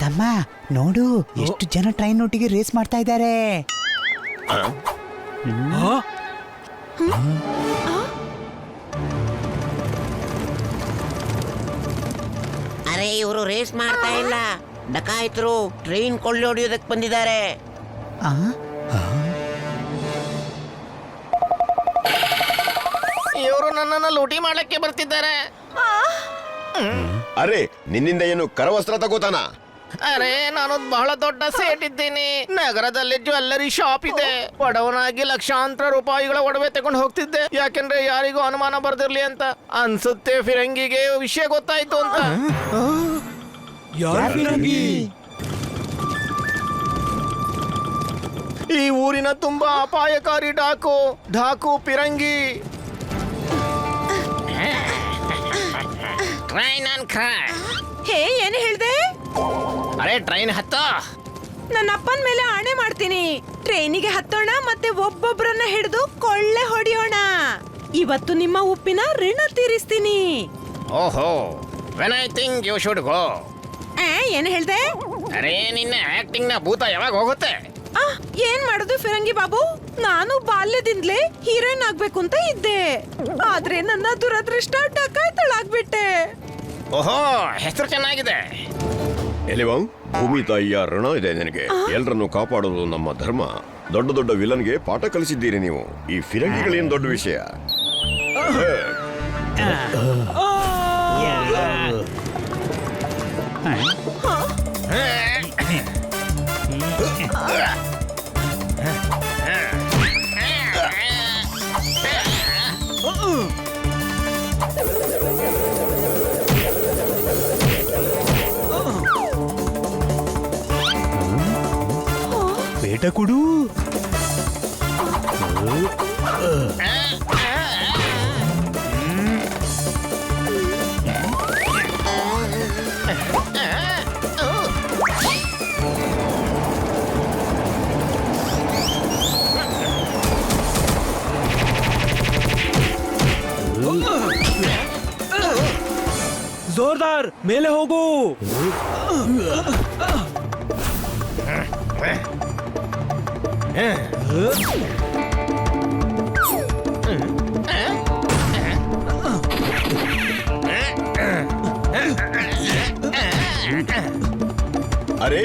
ತಮ್ಮ ನೋಡು, ಎಷ್ಟು ಜನ ಟ್ರೈನ್ ಒಟ್ಟಿಗೆ ರೇಸ್ ಮಾಡ್ತಾ ಇದ್ದಾರೆ. ಅರೆ, ಇವರು ರೇಸ್ ಮಾಡ್ತಾ ಇಲ್ಲ, ಡಕಾಯಿತರು ಟ್ರೈನ್ ಕೊಳ್ಳೆ ಹೊಡೆಯೋದಕ್ಕೆ ಬಂದಿದ್ದಾರೆ. ಇವರು ನನ್ನನ್ನು ಲೂಟಿ ಮಾಡಕ್ಕೆ ಬರ್ತಿದ್ದಾರೆ. ಅರೆ, ನಿನ್ನಿಂದ ಏನು ಕರವಸ್ತ್ರ ತಗೋತಾನ? ಅರೆ, ನಾನು ಬಹಳ ದೊಡ್ಡ ಸೇಟ್ ಇದ್ದೀನಿ. ನಗರದಲ್ಲಿ ಜ್ಯುವೆಲ್ಲರಿ ಶಾಪ್ ಇದೆ. ಬಡವನಾಗಿ ಲಕ್ಷಾಂತರ ರೂಪಾಯಿಗಳ ಒಡವೆ ತಗೊಂಡು ಹೋಗ್ತಿದ್ದೆ. ಯಾಕೆಂದ್ರೆ ಯಾರಿಗೂ ಅನುಮಾನ ಬರ್ದಿರ್ಲಿ ಅಂತ. ಅನ್ಸುತ್ತೆ ಫಿರಂಗಿಗೆ ವಿಷಯ ಗೊತ್ತಾಯ್ತು ಅಂತ. ಈ ಊರಿನ ತುಂಬಾ ಅಪಾಯಕಾರಿ ಢಾಕು ಫಿರಂಗಿ. Train on crash. ಹೇ, ಏನ್ ಹೇಳ್ದೆ? ಅರೆ, ಟ್ರೈನ್ ಹತ್ತ. ನನ್ನ ಅಪ್ಪನ ಮೇಲೆ ಆಣೆ ಮಾಡ್ತೀನಿ. ಟ್ರೈನಿಗೆ ಹತ್ತೋಣ, ಮತ್ತೆ ಒಬ್ಬೊಬ್ರನ್ನ ಹಿಡಿದು ಕೊಳ್ಳೆ ಹೊಡೆಯೋಣ. ಇವತ್ತು ನಿಮ್ಮ ಉಪ್ಪಿನ ಋಣ ತೀರಿಸ್ತೀನಿ. ಓಹೋ, when I think you should go. ಏನ್ ಹೇಳ್ದೆ? ಅರೆ, ನಿನ್ನ ಆಕ್ಟಿಂಗ್ ನ ಭೂತ ಯಾವಾಗ ಹೋಗುತ್ತೆ? ಏನ್ ಮಾಡೋದು ಫಿರಂಗಿ ಬಾಬು, ನಾನು ಬಾಲ್ಯದಿಂದಲೇ ಹೀರೋಯಿನ್ ಆಗ್ಬೇಕು ಅಂತ ಇದ್ದೆ. ಆದ್ರೆ ನನ್ನ ದುರದೃಷ್ಟ ಡಕಾಯ್ತಳಾಗ್ಬಿಟ್ಟೆ. ಓಹೋ, ಹೆಸರು ಚೆನ್ನಾಗಿದೆ. ಎಲಿವಾ, ಭೂಮಿ ತಾಯಿಯ ಋಣ ಇದೆ ನಿನಗೆ. ಎಲ್ಲರನ್ನು ಕಾಪಾಡೋದು ನಮ್ಮ ಧರ್ಮ. ದೊಡ್ಡ ದೊಡ್ಡ ವಿಲನ್ಗೆ ಪಾಠ ಕಲಿಸಿದ್ದೀರಿ ನೀವು. ಈ ಫಿರಂಗಿಗಳೇನು ದೊಡ್ಡ ವಿಷಯ? ಬೇಟ ಕೊಡು. ಜೋರ್ದಾರ್, ಮೇಲೆ ಹೋಗು. ಅರೆ,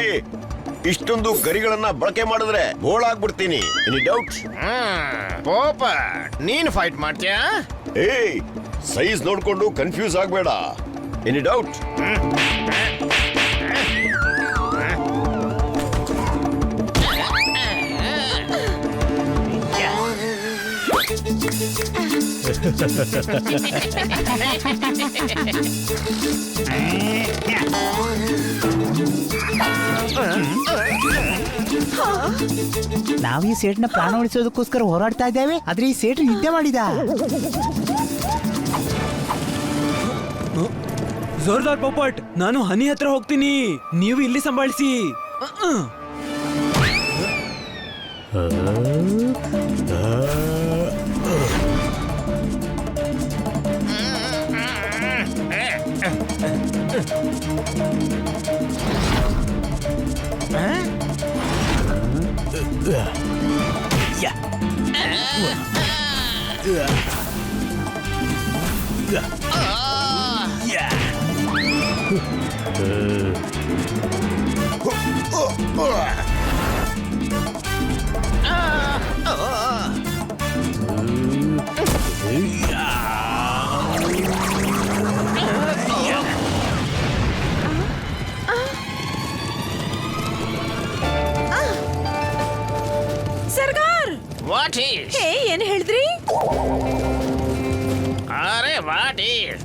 ಇಷ್ಟೊಂದು ಗರಿಗಳನ್ನ ಬಳಕೆ ಮಾಡಿದ್ರೆ ಬೋಳಾಗ್ಬಿಡ್ತೀನಿ. Any doubt? ಪೋಪ, ನೀನ್ ಫೈಟ್ ಮಾಡ್ತೀಯಾ? ಏಯ್, ಸೈಜ್ ನೋಡ್ಕೊಂಡು ಕನ್ಫ್ಯೂಸ್ ಆಗ್ಬೇಡ. Any doubt? ನಾವು ಈ ಸೇಟ್ನ ಪ್ರಾಣ ಉಳಿಸೋದಕ್ಕೋಸ್ಕರ ಹೋರಾಡ್ತಾ ಇದ್ದೇವೆ, ಆದ್ರೆ ಈ ಸೇಟ್ ನಿದ್ದೆ ಮಾಡಿದ. ಜೋರ್ದಾರ್ ಪೋಪಟ್, ನಾನು ಹನಿ ಹತ್ರ ಹೋಗ್ತೀನಿ, ನೀವು ಇಲ್ಲಿ ಸಂಭಾಳಿಸಿ. ಸರ್ದಾರ್, ವಾಟ್ ಈಸ್? ಹೇ, ಏನ್ ಹೇಳಿದ್ರಿ? ಅರೆ,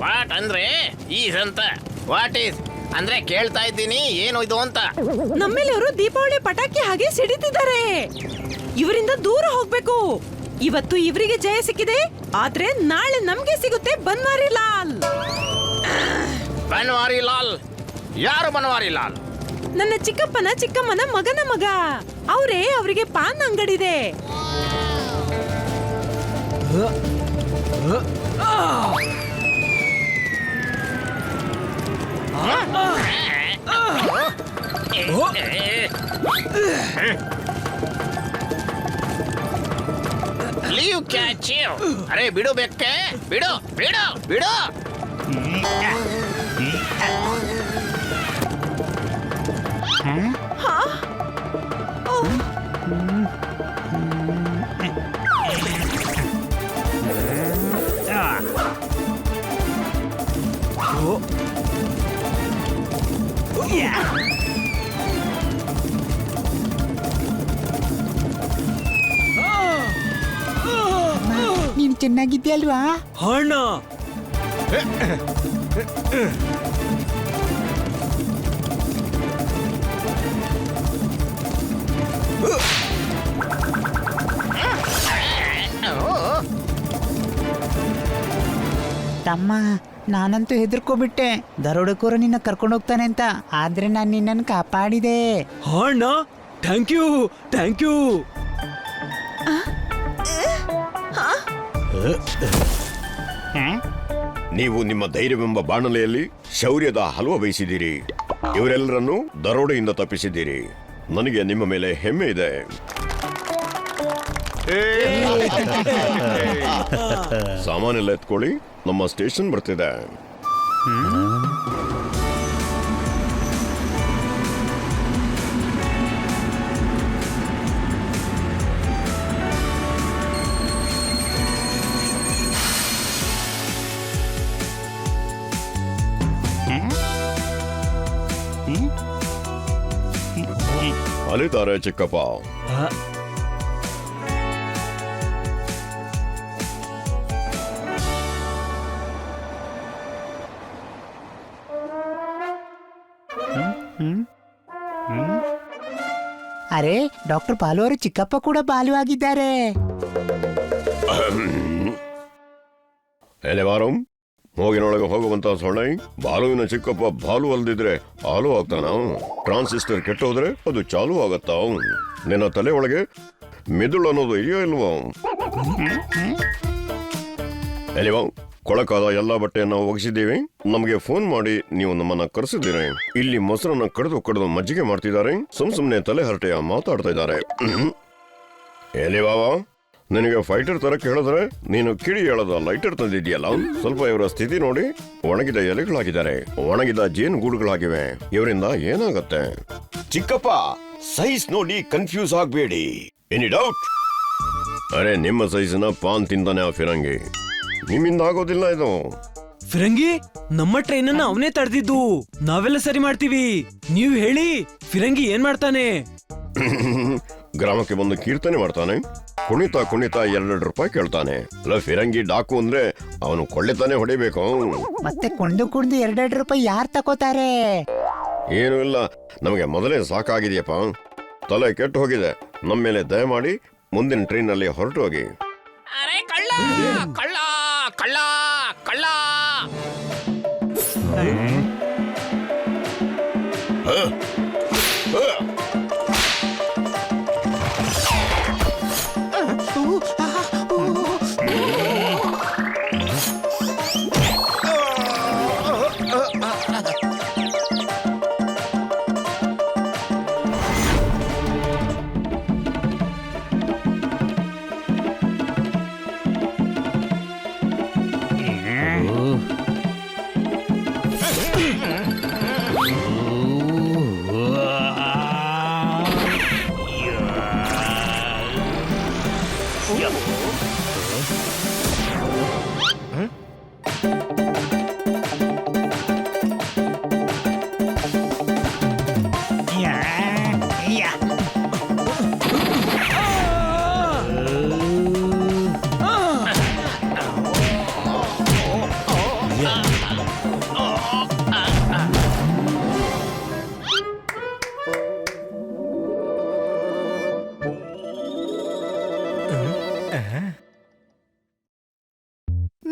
ವಾಟ್ ಅಂದ್ರೆ ಈಸ್ ಅಂತ. ವಾಟ್ ಈಸ್ ಅಂದ್ರೆ ಕೇಳ್ತಾ ಇದ್ದೀನಿ, ಏನು ಇದು ಅಂತ. ನಮ್ಮೇಲೆ ಅವರು ದೀಪಾವಳಿ ಪಟಾಕಿ ಹಾಗೆ ಸಿಡಿತಿದ್ದಾರೆ. ಇವರಿಂದ ದೂರ ಹೋಗ್ಬೇಕು. ಇವತ್ತು ಇವರಿಗೆ ಜಯ ಸಿಕ್ಕಿದೆ, ಆದ್ರೆ ನಾಳೆ ನಮ್ಗೆ ಸಿಗುತ್ತೆ ಬನ್ವಾರಿ ಲಾಲ್. ಬನ್ವಾರಿ ಲಾಲ್? ಯಾರು ಬನ್ವಾರಿ ಲಾಲ್? ನನ್ನ ಚಿಕ್ಕಮ್ಮನ ಮಗನ ಮಗ. ಅವರಿಗೆ ಪಾನ್ ಅಂಗಡಿದೆ. ಲೀವ್ ಕ್ಯಾಚ್ ಅರೆ ಬಿಡು ಬೆಕ್ಕೆ, ಬಿಡು ಬಿಡು ಬಿಡು. ನೀನು ಚೆನ್ನಾಗಿದ್ಯಲ್ವಾ? ಅಣ್ಣ ತಮ್ಮ, ನಾನಂತೂ ಹೆದರ್ಕೋಬಿಟ್ಟೆ ದರೋಡೆಕೋರ ನಿನ್ನ ಕರ್ಕೊಂಡು ಹೋಗ್ತಾನೆ ಅಂತ. ಆದ್ರೆ ನಾನು ನಿನ್ನನ್ನು ಕಾಪಾಡಿದೆ. ಅಣ್ಣ ಥ್ಯಾಂಕ್ ಯು ಥ್ಯಾಂಕ್ ಯು. ನೀವು ನಿಮ್ಮ ಧೈರ್ಯವೆಂಬ ಬಾಣಲೆಯಲ್ಲಿ ಶೌರ್ಯದ ಹಲವ ಬಯಸಿದ್ದೀರಿ. ಇವರೆಲ್ಲರನ್ನೂ ದರೋಡೆಯಿಂದ ತಪ್ಪಿಸಿದ್ದೀರಿ. ನನಗೆ ನಿಮ್ಮ ಮೇಲೆ ಹೆಮ್ಮೆ ಇದೆ. ಸಾಮಾನೆಲ್ಲ ಎತ್ಕೊಳ್ಳಿ, ನಮ್ಮ ಸ್ಟೇಷನ್ ಬರ್ತಿದೆ. ಅಲಿತಾರೆ ಚಿಕ್ಕಪ್ಪ. ಅರೆ, ಡಾಕ್ಟರ್ ಬಾಲು ಅವರು ಚಿಕ್ಕಪ್ಪ ಕೂಡ ಬಾಲು ಆಗಿದ್ದಾರೆ. ಎಲೆವಾರಂ, ಮೂಗಿನೊಳಗೆ ಹೋಗುವಂತ ಸೊಳ್ಳೆ ಬಾಲುವಿನ ಚಿಕ್ಕಪ್ಪ ಬಾಲು ಅಲ್ದಿದ್ರೆ ಹಾಲು ಆಗ್ತಾನ. ಟ್ರಾನ್ಸಿಸ್ಟರ್ ಕೆಟ್ಟೋದ್ರೆ ಅದು ಚಾಲು ಆಗತ್ತ. ನಿನ್ನ ತಲೆ ಒಳಗೆ ಮೆದುಳು ಅನ್ನೋದು ಇದೆಯೋ ಇಲ್ವೋ? ಎಲೆವಾ, ಕೊಳಕಾದ ಎಲ್ಲಾ ಬಟ್ಟೆಯನ್ನ ಒಗಿಸಿದ್ದೀವಿ. ನಮಗೆ ಫೋನ್ ಮಾಡಿ ನೀವು ನಮ್ಮನ್ನ ಕರೆಸಿದ್ದೀರಿ. ಇಲ್ಲಿ ಮೊಸರನ್ನ ಕಡಿದು ಮಜ್ಜಿಗೆ ಮಾಡ್ತಿದ್ದಾರೆ. ಸುಮ್ನೆ ತಲೆ ಹರಟೆಯ ಮಾತಾಡ್ತಾ ಇದ್ದಾರೆ. ಎಲೆವಾವ, ನಿನಗೆ ಫೈಟರ್ ತರಕ್ಕೆ ಹೇಳಿದ್ರೆ ನೀನು ಕಿಡಿ ಹೇಳದ ಲೈಟರ್ ತಂದಿದ್ಯಲ್ಲ. ಸ್ವಲ್ಪ ಇವರ ಸ್ಥಿತಿ ನೋಡಿ. ಒಣಗಿದ ಎಲೆಗಳಾಗಿದ್ದಾರೆ, ಒಣಗಿದ ಜೇನು ಗೂಡುಗಳಾಗಿವೆ. ಇವರಿಂದ ಏನಾಗತ್ತೆ? ಚಿಕ್ಕಪ್ಪ, ಸೈಜ್ ನೋಡಿ ಕನ್ಫ್ಯೂಸ್ ಆಗ್ಬೇಡಿ. Any doubt? ಅರೆ, ನಿಮ್ಮ ಸೈಜ್ನ ಪಾನ್ ತಿಂತಾನೆ ಆ ಫಿರಂಗಿ. ನಿಮ್ಮಿಂದ ಆಗೋದಿಲ್ಲ ಇದು. ಫಿರಂಗಿ, ನಮ್ಮ ಟ್ರೈನ್ ಅನ್ನ ಅವನೇ ತಡೆದಿದ್ದು. ನಾವೆಲ್ಲ ಸರಿ ಮಾಡ್ತೀವಿ. ನೀವು ಹೇಳಿ, ಫಿರಂಗಿ ಏನ್ ಮಾಡ್ತಾನೆ? ಗ್ರಾಮಕ್ಕೆ ಬಂದು ಕೀರ್ತನೆ ಮಾಡ್ತಾನೆ. ಕುಣಿತಾ 2 ರೂಪಾಯಿ ಕೇಳ್ತಾನೆ. ಅಲ್ಲ, ಫಿರಂಗಿ ಡಾಕು ಅಂದ್ರೆ ಅವನು ಕೊಳ್ಳೆತಾನೆ ಹೊಡಿಬೇಕು. ಮತ್ತೆ ಕುಣ್ದು 2 ರೂಪಾಯಿ ಯಾರು ತಗೋತಾರೆ? ಏನೂ ಇಲ್ಲ, ನಮಗೆ ಮೊದಲೇ ಸಾಕಾಗಿದೆಯಪ್ಪ. ತಲೆ ಕೆಟ್ಟು ಹೋಗಿದೆ. ನಮ್ಮ ಮೇಲೆ ದಯಮಾಡಿ ಮುಂದಿನ ಟ್ರೈನ್ ನಲ್ಲಿ ಹೊರಟು ಹೋಗಿ. ಅರೆ ಕಳ್ಳ ಕಳ್ಳ ಕಳ್ಳ ಕಳ್ಳ.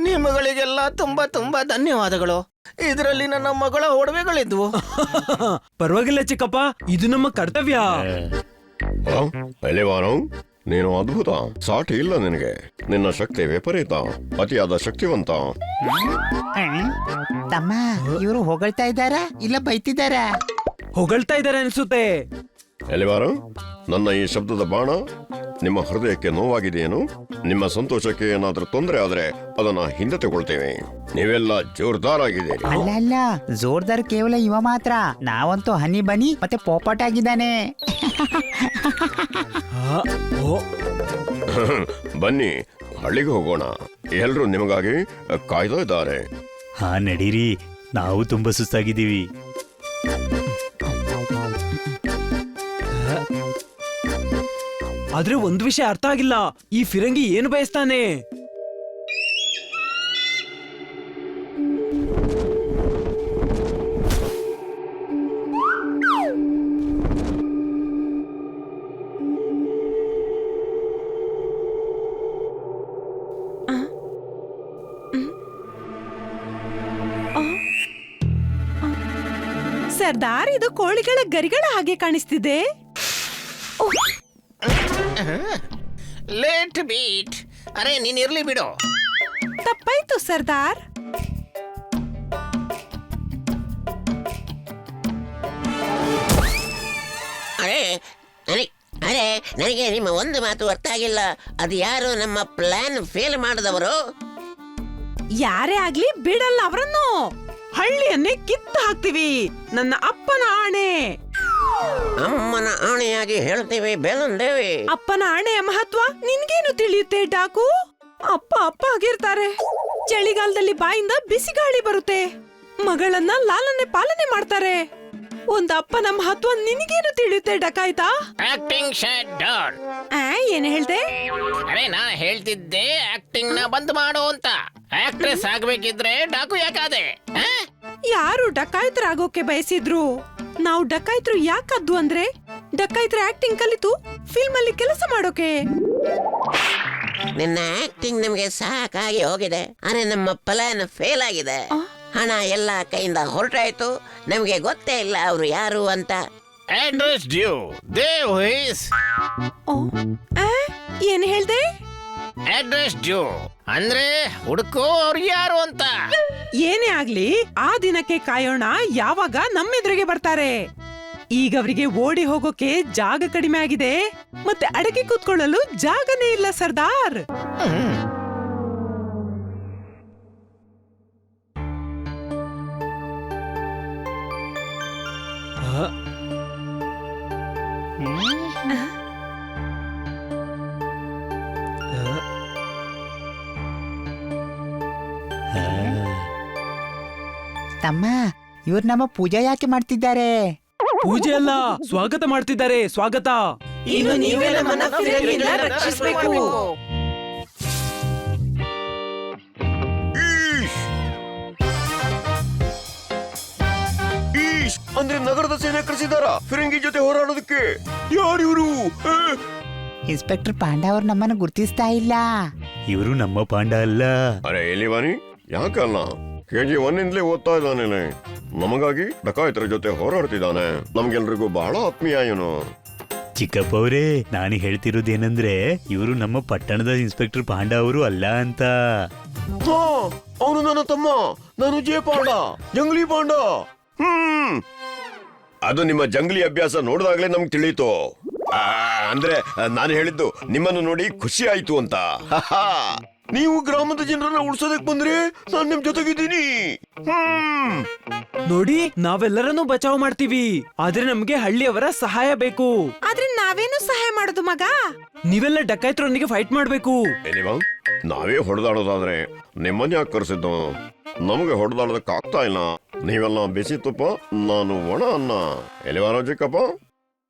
ನಿಮ್ಮಗಳಿಗೆಲ್ಲ ತುಂಬಾ ತುಂಬಾ ಧನ್ಯವಾದಗಳು. ಇದರಲ್ಲಿ ನನ್ನ ಮಗಳ ಒಡವೆಗಳಿದ್ವು. ಪರವಾಗಿಲ್ಲ ಚಿಕ್ಕಪ್ಪ, ಇದು ನಮ್ಮ ಕರ್ತವ್ಯ. ಎಲೆವಾರಂ, ನೀನು ಅದ್ಭುತ. ಸಾಟಿ ಇಲ್ಲ ನಿನಗೆ. ನಿನ್ನ ಶಕ್ತಿ ವಿಪರೀತ, ಅತಿಯಾದ ಶಕ್ತಿವಂತ. ತಮ್ಮ, ಇವರು ಹೊಗಳ್ತಾ ಇದ್ದಾರಾ ಇಲ್ಲ ಬೈತಿದ್ದಾರಾ? ಹೊಗಳ್ತಾ ಇದ್ದಾರೆ ಅನ್ಸುತ್ತೆ. ಎಲಿವಾರ, ನನ್ನ ಈ ಶಬ್ದದ ಬಾಣ ನಿಮ್ಮ ಹೃದಯಕ್ಕೆ ನೋವಾಗಿದೆಯೇನು? ನಿಮ್ಮ ಸಂತೋಷಕ್ಕೆ ಏನಾದ್ರೂ ತೊಂದರೆ ಆದ್ರೆ ಅದನ್ನ ಹಿಂದೆ ತಗೊಳ್ತೇವೆ. ನೀವೆಲ್ಲ ಜೋರ್ದಾರ್ ಆಗಿದ್ದೀರಿ. ಅಲ್ಲ ಅಲ್ಲ, ಜೋರ್ದಾರ್ ಕೇವಲ ಇವ ಮಾತ್ರ. ನಾವಂತೂ ಹನಿ ಬನಿ ಮತ್ತೆ ಪೋಪಟ್ ಆಗಿದ್ದಾನೆ. ಓ, ಬನ್ನಿ, ಹಳ್ಳಿಗೆ ಹೋಗೋಣ. ಎಲ್ರೂ ನಿಮಗಾಗಿ ಕಾಯ್ತಾ ಇದ್ದಾರೆ. ಹಾ ನಡೀರಿ, ನಾವು ತುಂಬಾ ಸುಸ್ತಾಗಿದ್ದೀವಿ. ಆದ್ರೆ ಒಂದ್ ವಿಷಯ ಅರ್ಥ ಆಗಿಲ್ಲ, ಈ ಫಿರಂಗಿ ಏನು ಬಯಸ್ತಾನೆ? ಸರ್ದಾರ್, ಇದು ಕೋಳಿಗಳ ಗರಿಗಳ ಹಾಗೆ ಕಾಣಿಸ್ತಿದೆ. Late beat. ಅರೆ ನೀನ್ ಇರ್ಲಿ ಬಿಡು. ತಪ್ಪಾಯ್ತು ಸರ್ದಾರ್. ಅರೆ ಅರೆ ಅರೆ ನನಗೆ ನಿಮ್ಮ ಒಂದು ಮಾತು ಅರ್ಥ ಆಗಿಲ್ಲ. ಅದು ಯಾರು ನಮ್ಮ ಪ್ಲಾನ್ ಫೇಲ್ ಮಾಡಿದವರು? ಯಾರೇ ಆಗ್ಲಿ ಬಿಡಲ್ಲ ಅವರನ್ನು. ಹಳ್ಳಿಯನ್ನೇ ಕಿತ್ತು ಹಾಕ್ತಿವಿ, ನನ್ನ ಅಪ್ಪನ ಆಣೆ. ಅಮ್ಮನ ಆಣೆಯಾಗಿ ಹೇಳ್ತೇವೆ ಬೇಲನ್ ದೇವಿ. ಅಪ್ಪನ ಆಣೆಯ ಮಹತ್ವ ನಿನ್ಗೇನು ತಿಳಿಯುತ್ತೆ ಡಾಕು? ಅಪ್ಪ ಅಪ್ಪ ಆಗಿರ್ತಾರೆ. ಚಳಿಗಾಲದಲ್ಲಿ ಬಾಯಿಂದ ಬಿಸಿ ಗಾಳಿ ಬರುತ್ತೆ. ಮಗಳನ್ನ ಲಾಲನೆ ಪಾಲನೆ ಮಾಡ್ತಾರೆ. ಒಂದ್ ಅಪ್ಪನ ಮಹತ್ವ ನಿನಗೇನು ತಿಳಿಯುತ್ತೆ ಡಕಾಯ್ತಾ? Acting shut down. ಏನ್ ಹೇಳ್ದೆ? ಅರೆ ನಾ ಹೇಳ್ತಿದ್ದೆ ಆಕ್ಟಿಂಗ್ ನ ಬಂದ್ ಮಾಡು ಅಂತ. ಆಕ್ಟ್ರೆಸ್ ಆಗ್ಬೇಕಿದ್ರೆ ಡಾಕು ಯಾಕಾದೆ? ಯಾರು ಡಕಾಯ್ತರಾಗೋಕೆ ಬಯಸಿದ್ರು? ನಾವು ಡಕಾಯ್ತರು ಯಾಕದ್ದು ಅಂದ್ರೆ ಡಕಾಯ್ತರ ಆಕ್ಟಿಂಗ್ ಕಲಿತು ಫಿಲ್ಮ್ ಅಲ್ಲಿ ಕೆಲಸ ಮಾಡೋಕೆ. ನಿನ್ನ ಆಕ್ಟಿಂಗ್ ನಮಗೆ ಸಾಕಾಗಿ ಹೋಗಿದೆ. ಅರೆ ನಮ್ಮ ಪ್ಲಾನ್ ಫೇಲ್ ಆಗಿದೆ. ಹಣ ಎಲ್ಲ ಕೈಯಿಂದ ಹೊರಟಾಯ್ತು. ನಮಗೆ ಗೊತ್ತೇ ಇಲ್ಲ ಅವರು ಯಾರು ಅಂತ. ಅಡ್ರೆಸ್ ಡ್ಯೂ ದೇವ್ ಈಸ್. ಏನ್ ಹೇಳ್ದೆ? ಅಡ್ರೆಸ್ ಡ್ಯೂ ಅಂದ್ರೆ ಹುಡುಕೋ ಅವ್ರು ಯಾರು ಅಂತ. ಏನೇ ಆಗ್ಲಿ ಆ ದಿನಕ್ಕೆ ಕಾಯೋಣ, ಯಾವಾಗ ನಮ್ಮೆದುರಿಗೆ ಬರ್ತಾರೆ. ಈಗ ಅವರಿಗೆ ಓಡಿ ಹೋಗೋಕೆ ಜಾಗ ಕಡಿಮೆ ಆಗಿದೆ, ಮತ್ತೆ ಅಡಗಿ ಕೂತ್ಕೊಳ್ಳಲು ಜಾಗನೇ ಇಲ್ಲ ಸರ್ದಾರ್. ತಮ್ಮ, ಇವ್ರು ನಮ್ಮ ಪೂಜೆ ಯಾಕೆ ಮಾಡ್ತಿದ್ದಾರೆ? ಪೂಜೆ ಅಲ್ಲ, ಸ್ವಾಗತ ಮಾಡ್ತಿದ್ದಾರೆ. ಸ್ವಾಗತ. ಇನ್ನು ನೀವೇ ನಮ್ಮನ್ನ ಫಿರಂಗಿಯಿಂದ ರಕ್ಷಿಸ್ಬೇಕು. ಅಂದ್ರೆ ನಗರದ ಸೇನೆ ಕಳಿಸಿದಾರ ಫಿರಂಗಿ ಜೊತೆ ಹೋರಾಡೋದಕ್ಕೆ? ಯಾರಿವರು? ಇನ್ಸ್ಪೆಕ್ಟರ್ ಪಾಂಡ ಅವ್ರು ನಮ್ಮನ್ನು ಗುರ್ತಿಸ್ತಾ ಇಲ್ಲ. ಇವರು ನಮ್ಮ ಪಾಂಡ ಅಲ್ಲ. ಅರೆ ಎಲಿವಾನಿ, ಯಾಕಲ್ಲ? KG1 ಇಂದಲೇ ಓದ್ತಾ ಇದ್ದಾನೆ. ನಮಗಾಗಿ ಡಕಾಯಿತರ ಜೊತೆ ಹೋರಾಡ್ತಿದ್ದಾನೆ. ನಮ್ಗೆಲ್ರಿಗೂ ಬಹಳ ಆತ್ಮೀಯ ಇವನು. ಚಿಕ್ಕಪ್ಪ ಅವರೇ, ನಾನು ಹೇಳ್ತಿರೋದೇನಂದ್ರೆ ಇವರು ನಮ್ಮ ಪಟ್ಟಣದ ಇನ್ಸ್ಪೆಕ್ಟರ್ ಪಾಂಡ ಅವರು ಅಲ್ಲ ಅಂತ. ಅವನು ನನ್ನ ತಮ್ಮ. ನಾನು ಜೇ ಪಾಂಡ, ಜಂಗ್ಲಿ ಪಾಂಡ. ಅದು ನಿಮ್ಮ ಜಂಗ್ಲಿ ಅಭ್ಯಾಸ ನೋಡಿದಾಗ್ಲೇ ನಮ್ಗೆ ತಿಳಿಯಿತು. ಅಂದ್ರೆ ನಾನು ಹೇಳಿದ್ದು ನಿಮ್ಮನ್ನು ನೋಡಿ ಖುಷಿ ಆಯ್ತು ಅಂತ. ನೀವು ಗ್ರಾಮದ ಜನರನ್ನ ಉಳ್ಸೋದಕ್ ಬಂದ್ರೆ ನಾನು ನಿಮ್ ಜೊತೆಗಿದ್ದೀನಿ. ನೋಡಿ, ನಾವೆಲ್ಲರನ್ನೂ ಬಚಾವ್ ಮಾಡ್ತೀವಿ, ಆದ್ರೆ ನಮ್ಗೆ ಹಳ್ಳಿಯವರ ಸಹಾಯ ಬೇಕು. ಆದ್ರೆ ನಾವೇನು ಸಹಾಯ ಮಾಡೋದು ಮಗ? ನೀವೆಲ್ಲ ಡಕಾಯ್ತರೊಂದಿಗೆ ಫೈಟ್ ಮಾಡ್ಬೇಕು. ಎಲಿವಾ, ನಾವೇ ಹೊಡೆದಾಡೋದಾದ್ರೆ ನಿಮ್ಮನ್ನ ಯಾಕೆ ಕರೆಸಿದ್ದು? ನಮಗೆ ಹೊಡೆದಾಡೋದಕ್ಕೆ ಆಗ್ತಾ ಇಲ್ಲ. ನೀವೆಲ್ಲ ಬಿಸಿ ತುಪ್ಪ, ನಾನು ಒಣ ಅನ್ನ. ಎಲಿವಾರ ಚಿಕ್ಕಪ್ಪ,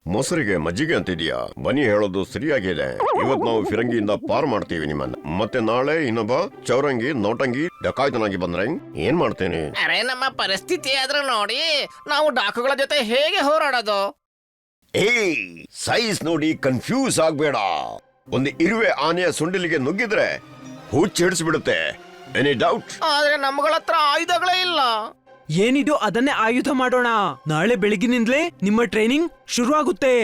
ಮೊಸರಿಗೆ ಮಜ್ಜಿಗೆ ಅಂತಿದ್ಯಾ? ಬನ್ನಿ, ಹೇಳೋದು ಸರಿಯಾಗಿದೆ. ಇವತ್ ನಾವು ಫಿರಂಗಿಯಿಂದ ಪಾರ್ ಮಾಡ್ತೀವಿ ನಿಮ್ಮನ್ನ. ಮತ್ತೆ ನಾಳೆ ಇನ್ನೊಬ್ಬ ಚೌರಂಗಿ ನೌಟಂಗಿ ಡಕಾಯ್ತನಾಗಿ ಬಂದ್ರೆ ಏನ್ ಮಾಡ್ತೇನೆ? ಅರೆ ನಮ್ಮ ಪರಿಸ್ಥಿತಿ ಆದ್ರೂ ನೋಡಿ, ನಾವು ಡಾಕುಗಳ ಜೊತೆ ಹೇಗೆ ಹೋರಾಡೋದು? ಸೈಜ್ ನೋಡಿ ಕನ್ಫ್ಯೂಸ್ ಆಗ್ಬೇಡ. ಒಂದು ಇರುವೆ ಆನೆಯ ಸುಂಡಿಲಿಗೆ ನುಗ್ಗಿದ್ರೆ ಹುಚ್ಚಿಡಿಸ್ಬಿಡುತ್ತೆ. Any doubt? ಆದ್ರೆ ನಮ್ಗಳ ಹತ್ರ ಆಯುಧಗಳೇ ಇಲ್ಲ. ಏನಿದು ಅದನ್ನೇ ಆಯುಧ ಮಾಡೋಣ. ನಾಳೆ ಬೆಳಗಿನಿಂದಲೇ ನಿಮ್ಮ ಟ್ರೈನಿಂಗ್ ಶುರು ಆಗುತ್ತೆ.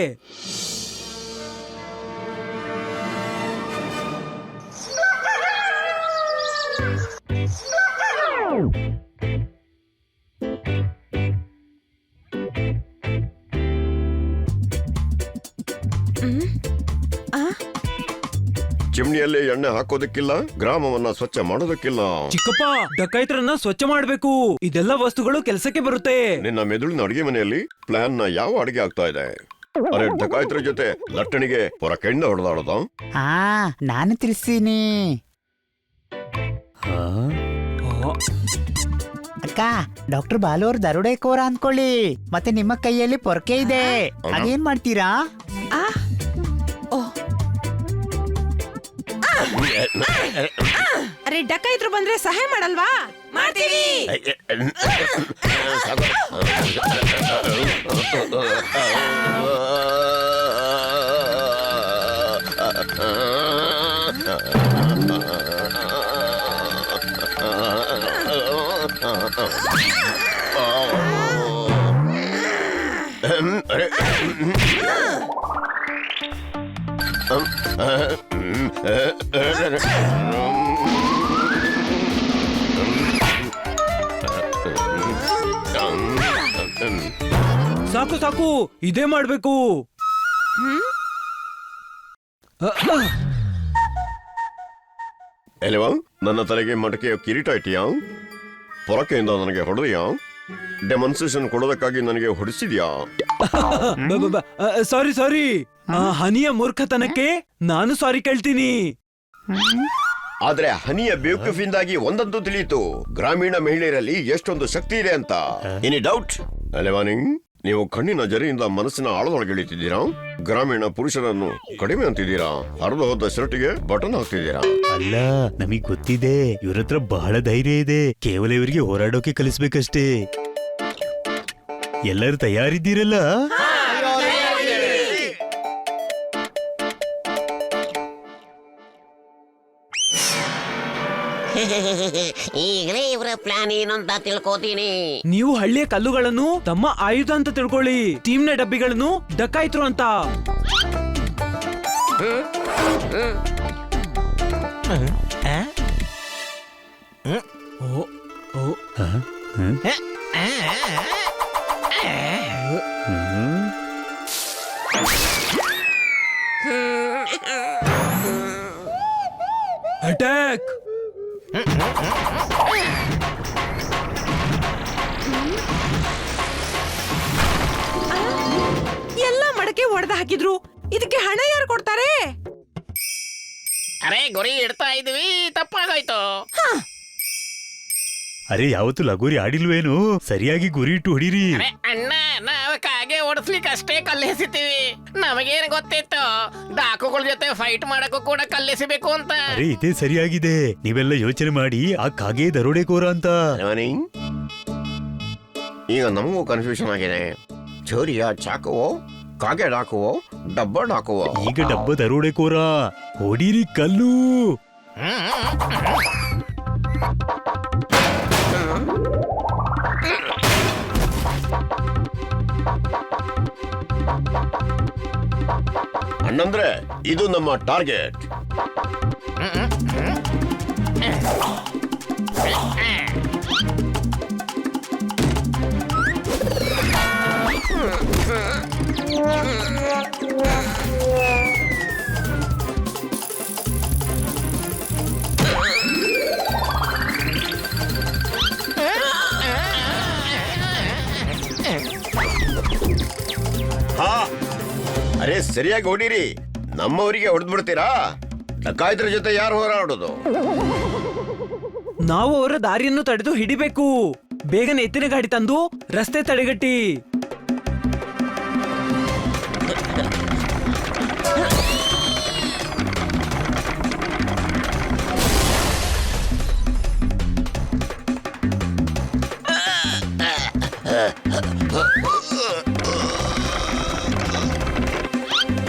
ಚಿಮ್ನಿಯಲ್ಲಿ ಎಣ್ಣೆ ಹಾಕೋದಕ್ಕಿಲ್ಲ, ಗ್ರಾಮವನ್ನ ಸ್ವಚ್ಛ ಮಾಡೋದಕ್ಕಿಲ್ಲ. ಚಿಕ್ಕಪ್ಪ, ಡಕಾಯಿತ್ರನ್ನ ಸ್ವಚ್ಛ ಮಾಡ್ಬೇಕು. ಇದೆಲ್ಲ ವಸ್ತುಗಳು ಕೆಲಸಕ್ಕೆ ಬರುತ್ತೆ. ನಿನ್ನ ಮೆದುಳಿನ ಅಡಿಗೆ ಮನೆಯಲ್ಲಿ ಪ್ಲಾನ್ ನ ಯಾವ ಅಡಿಗೆ ಆಗ್ತಾ ಇದೆ? ಅರೆ ಡಕಾಯಿತ್ರ ಜೊತೆ ಲಟ್ಟಣಿಗೆ ಹೊರಕೆಂಡ ಹೊಡೆದಾಡೋದ? ನಾನು ತಿಳಿಸ್ತೀನಿ. ಅಕ್ಕ, ಡಾಕ್ಟರ್ ಬಾಲು ಅವ್ರ ದರೋಡೆಕೋರ ಅನ್ಕೊಳ್ಳಿ, ಮತ್ತೆ ನಿಮ್ಮ ಕೈಯಲ್ಲಿ ಪೊರಕೆ ಇದೆ. ಅದೇನ್ ಮಾಡ್ತೀರಾ? ಅರೆ ಡಕಾಯಿತ್ರು ಬಂದ್ರೆ ಸಹಾಯ ಮಾಡಲ್ವಾ? ಮಾಡ್ತೀವಿ. ಸಾಕು ಸಾಕು, ಇದೇ ಮಾಡ್ಬೇಕು. ಎಲೆವಾ, ನನ್ನ ತಲೆಗೆ ಮಟಕೆಯ ಕಿರೀಟ ಇಟ್ಟಿಯಾ? ಪೊರಕೆಯಿಂದ ನನಗೆ ಹೊಡೆದಿಯಾ? ಡೆಮಾನ್ಸ್ಟ್ರೇಷನ್ ಕೊಡೋದಕ್ಕಾಗಿ ನನಗೆ ಹೊಡಿಸಿದ್ಯಾ? ಸಾರಿ ಸಾರಿ, ಹನಿಯ ಮೂರ್ಖತನಕ್ಕೆ ನಾನು ಸಾರಿ ಕೇಳ್ತೀನಿ. ಆದ್ರೆ ಹನಿಯ ಬೇವಕೂಫಿಂದಾಗಿ ಒಂದಂತೂ ತಿಳಿಯಿತು, ಗ್ರಾಮೀಣ ಮಹಿಳೆಯರಲ್ಲಿ ಎಷ್ಟೊಂದು ಶಕ್ತಿ ಇದೆ ಅಂತ. Any doubt? ಅಲೆವಾನಿಂಗ್, ನೀವು ಕಣ್ಣಿನ ಜರಿಯಿಂದ ಮನಸ್ಸಿನ ಆಳದೊಳಗೆ ಇಳಿತಿದ್ದೀರಾ. ಗ್ರಾಮೀಣ ಪುರುಷರನ್ನು ಕಡಿಮೆ ಅಂತಿದ್ದೀರಾ. ಹರಿದು ಹೋದ ಶರ್ಟ್ಗೆ ಬಟನ್ ಹಾಕ್ತಿದ್ದೀರಾ. ಅಲ್ಲ, ನಮಗ್ ಗೊತ್ತಿದೆ ಇವ್ರ ಹತ್ರ ಬಹಳ ಧೈರ್ಯ ಇದೆ. ಕೇವಲ ಇವರಿಗೆ ಹೋರಾಡೋಕೆ ಕಲಿಸ್ಬೇಕಷ್ಟೇ. ಎಲ್ಲರೂ ತಯಾರಿದ್ದೀರಲ್ಲ? ಈಗಲೇ ಇವರ ಪ್ಲಾನ್ ಏನು ಅಂತ ತಿಳ್ಕೋತೀನಿ. ನೀವು ಹಳ್ಳಿಯ ಕಲ್ಲುಗಳನ್ನು ತಮ್ಮ ಆಯುಧ ಅಂತ ತಿಳ್ಕೊಳ್ಳಿ, ಟೀಮ್ನ ಡಬ್ಬಿಗಳನ್ನು ಡಕಾಯಿತ್ರು ಅಂತ. ಅಟ್ಯಾಕ್! ಎಲ್ಲ ಮಡಕೆ ಒಡೆದ ಹಾಕಿದ್ರು. ಇದಕ್ಕೆ ಹಣ ಯಾರು ಕೊಡ್ತಾರೆ? ಅರೆ ಗುರಿ ಇಡ್ತಾ ಇದ್ವಿ, ತಪ್ಪಾಗೋಯ್ತು. ಅರೆ, ಯಾವತ್ತು ಲಗೋರಿ ಆಡಿಲ್ವೇನು? ಸರಿಯಾಗಿ ಗುರಿ ಇಟ್ಟು ಹೊಡಿರಿ. ಅರೆ ಅಣ್ಣ, ನಾವ್ ಕಾಗೆ ಓಡಿಸ್ಲಿಕ್ಕೆ ಅಷ್ಟೇ ಕಲ್ಲೆಸಿತೀವಿ. ನಮಗೇನ್ ಗೊತ್ತಿತ್ತು ಡಾಕುಗಳ ಜೊತೆ ಫೈಟ್ ಮಾಡಕ್ಕೂ ಕೂಡ ಕಲ್ಲೆಸಿಬೇಕು ಅಂತ. ಅರೆ, ಇದೇ ಸರಿಯಾಗಿದೆ. ನೀವೆಲ್ಲ ಯೋಚನೆ ಮಾಡಿ, ಆ ಕಾಗೆ ದರೋಡೆಕೋರ ಅಂತ. ಅಲೆವಾನಿಂಗ್, ಈಗ ನಮಗೂ ಕನ್ಫ್ಯೂಷನ್ ಆಗಿದೆ. ಚೋರಿಯ ಚಾಕುವೋ, ಕಾಗೆ ಡಾಕುವೋ, ಡಬ್ಬ ಡಾಕುವೋ? ಈಗ ಡಬ್ಬ ದರೋಡೆಕೋರ. ಹೊಡೀರಿ ಕಲ್ಲು. ಅಣ್ಣಂದ್ರೆ ಇದು ನಮ್ಮ ಟಾರ್ಗೆಟ್. ಹಾ, ಅರೆ ಸರಿಯಾಗಿ ಹೊಡೀರಿ. ನಮ್ಮವರಿಗೆ ಹೊಡೆದು ಬಿಡ್ತೀರಾ? ಡಕಾಯಿತ್ರ ಜೊತೆ ಯಾರು ಹೋರಾಡೋದು? ನಾವು ಅವರ ದಾರಿಯನ್ನು ತಡೆದು ಹಿಡಿಬೇಕು. ಬೇಗನೆ ಎತ್ತಿನ ಗಾಡಿ ತಂದು ರಸ್ತೆ ತಡೆಗಟ್ಟಿ.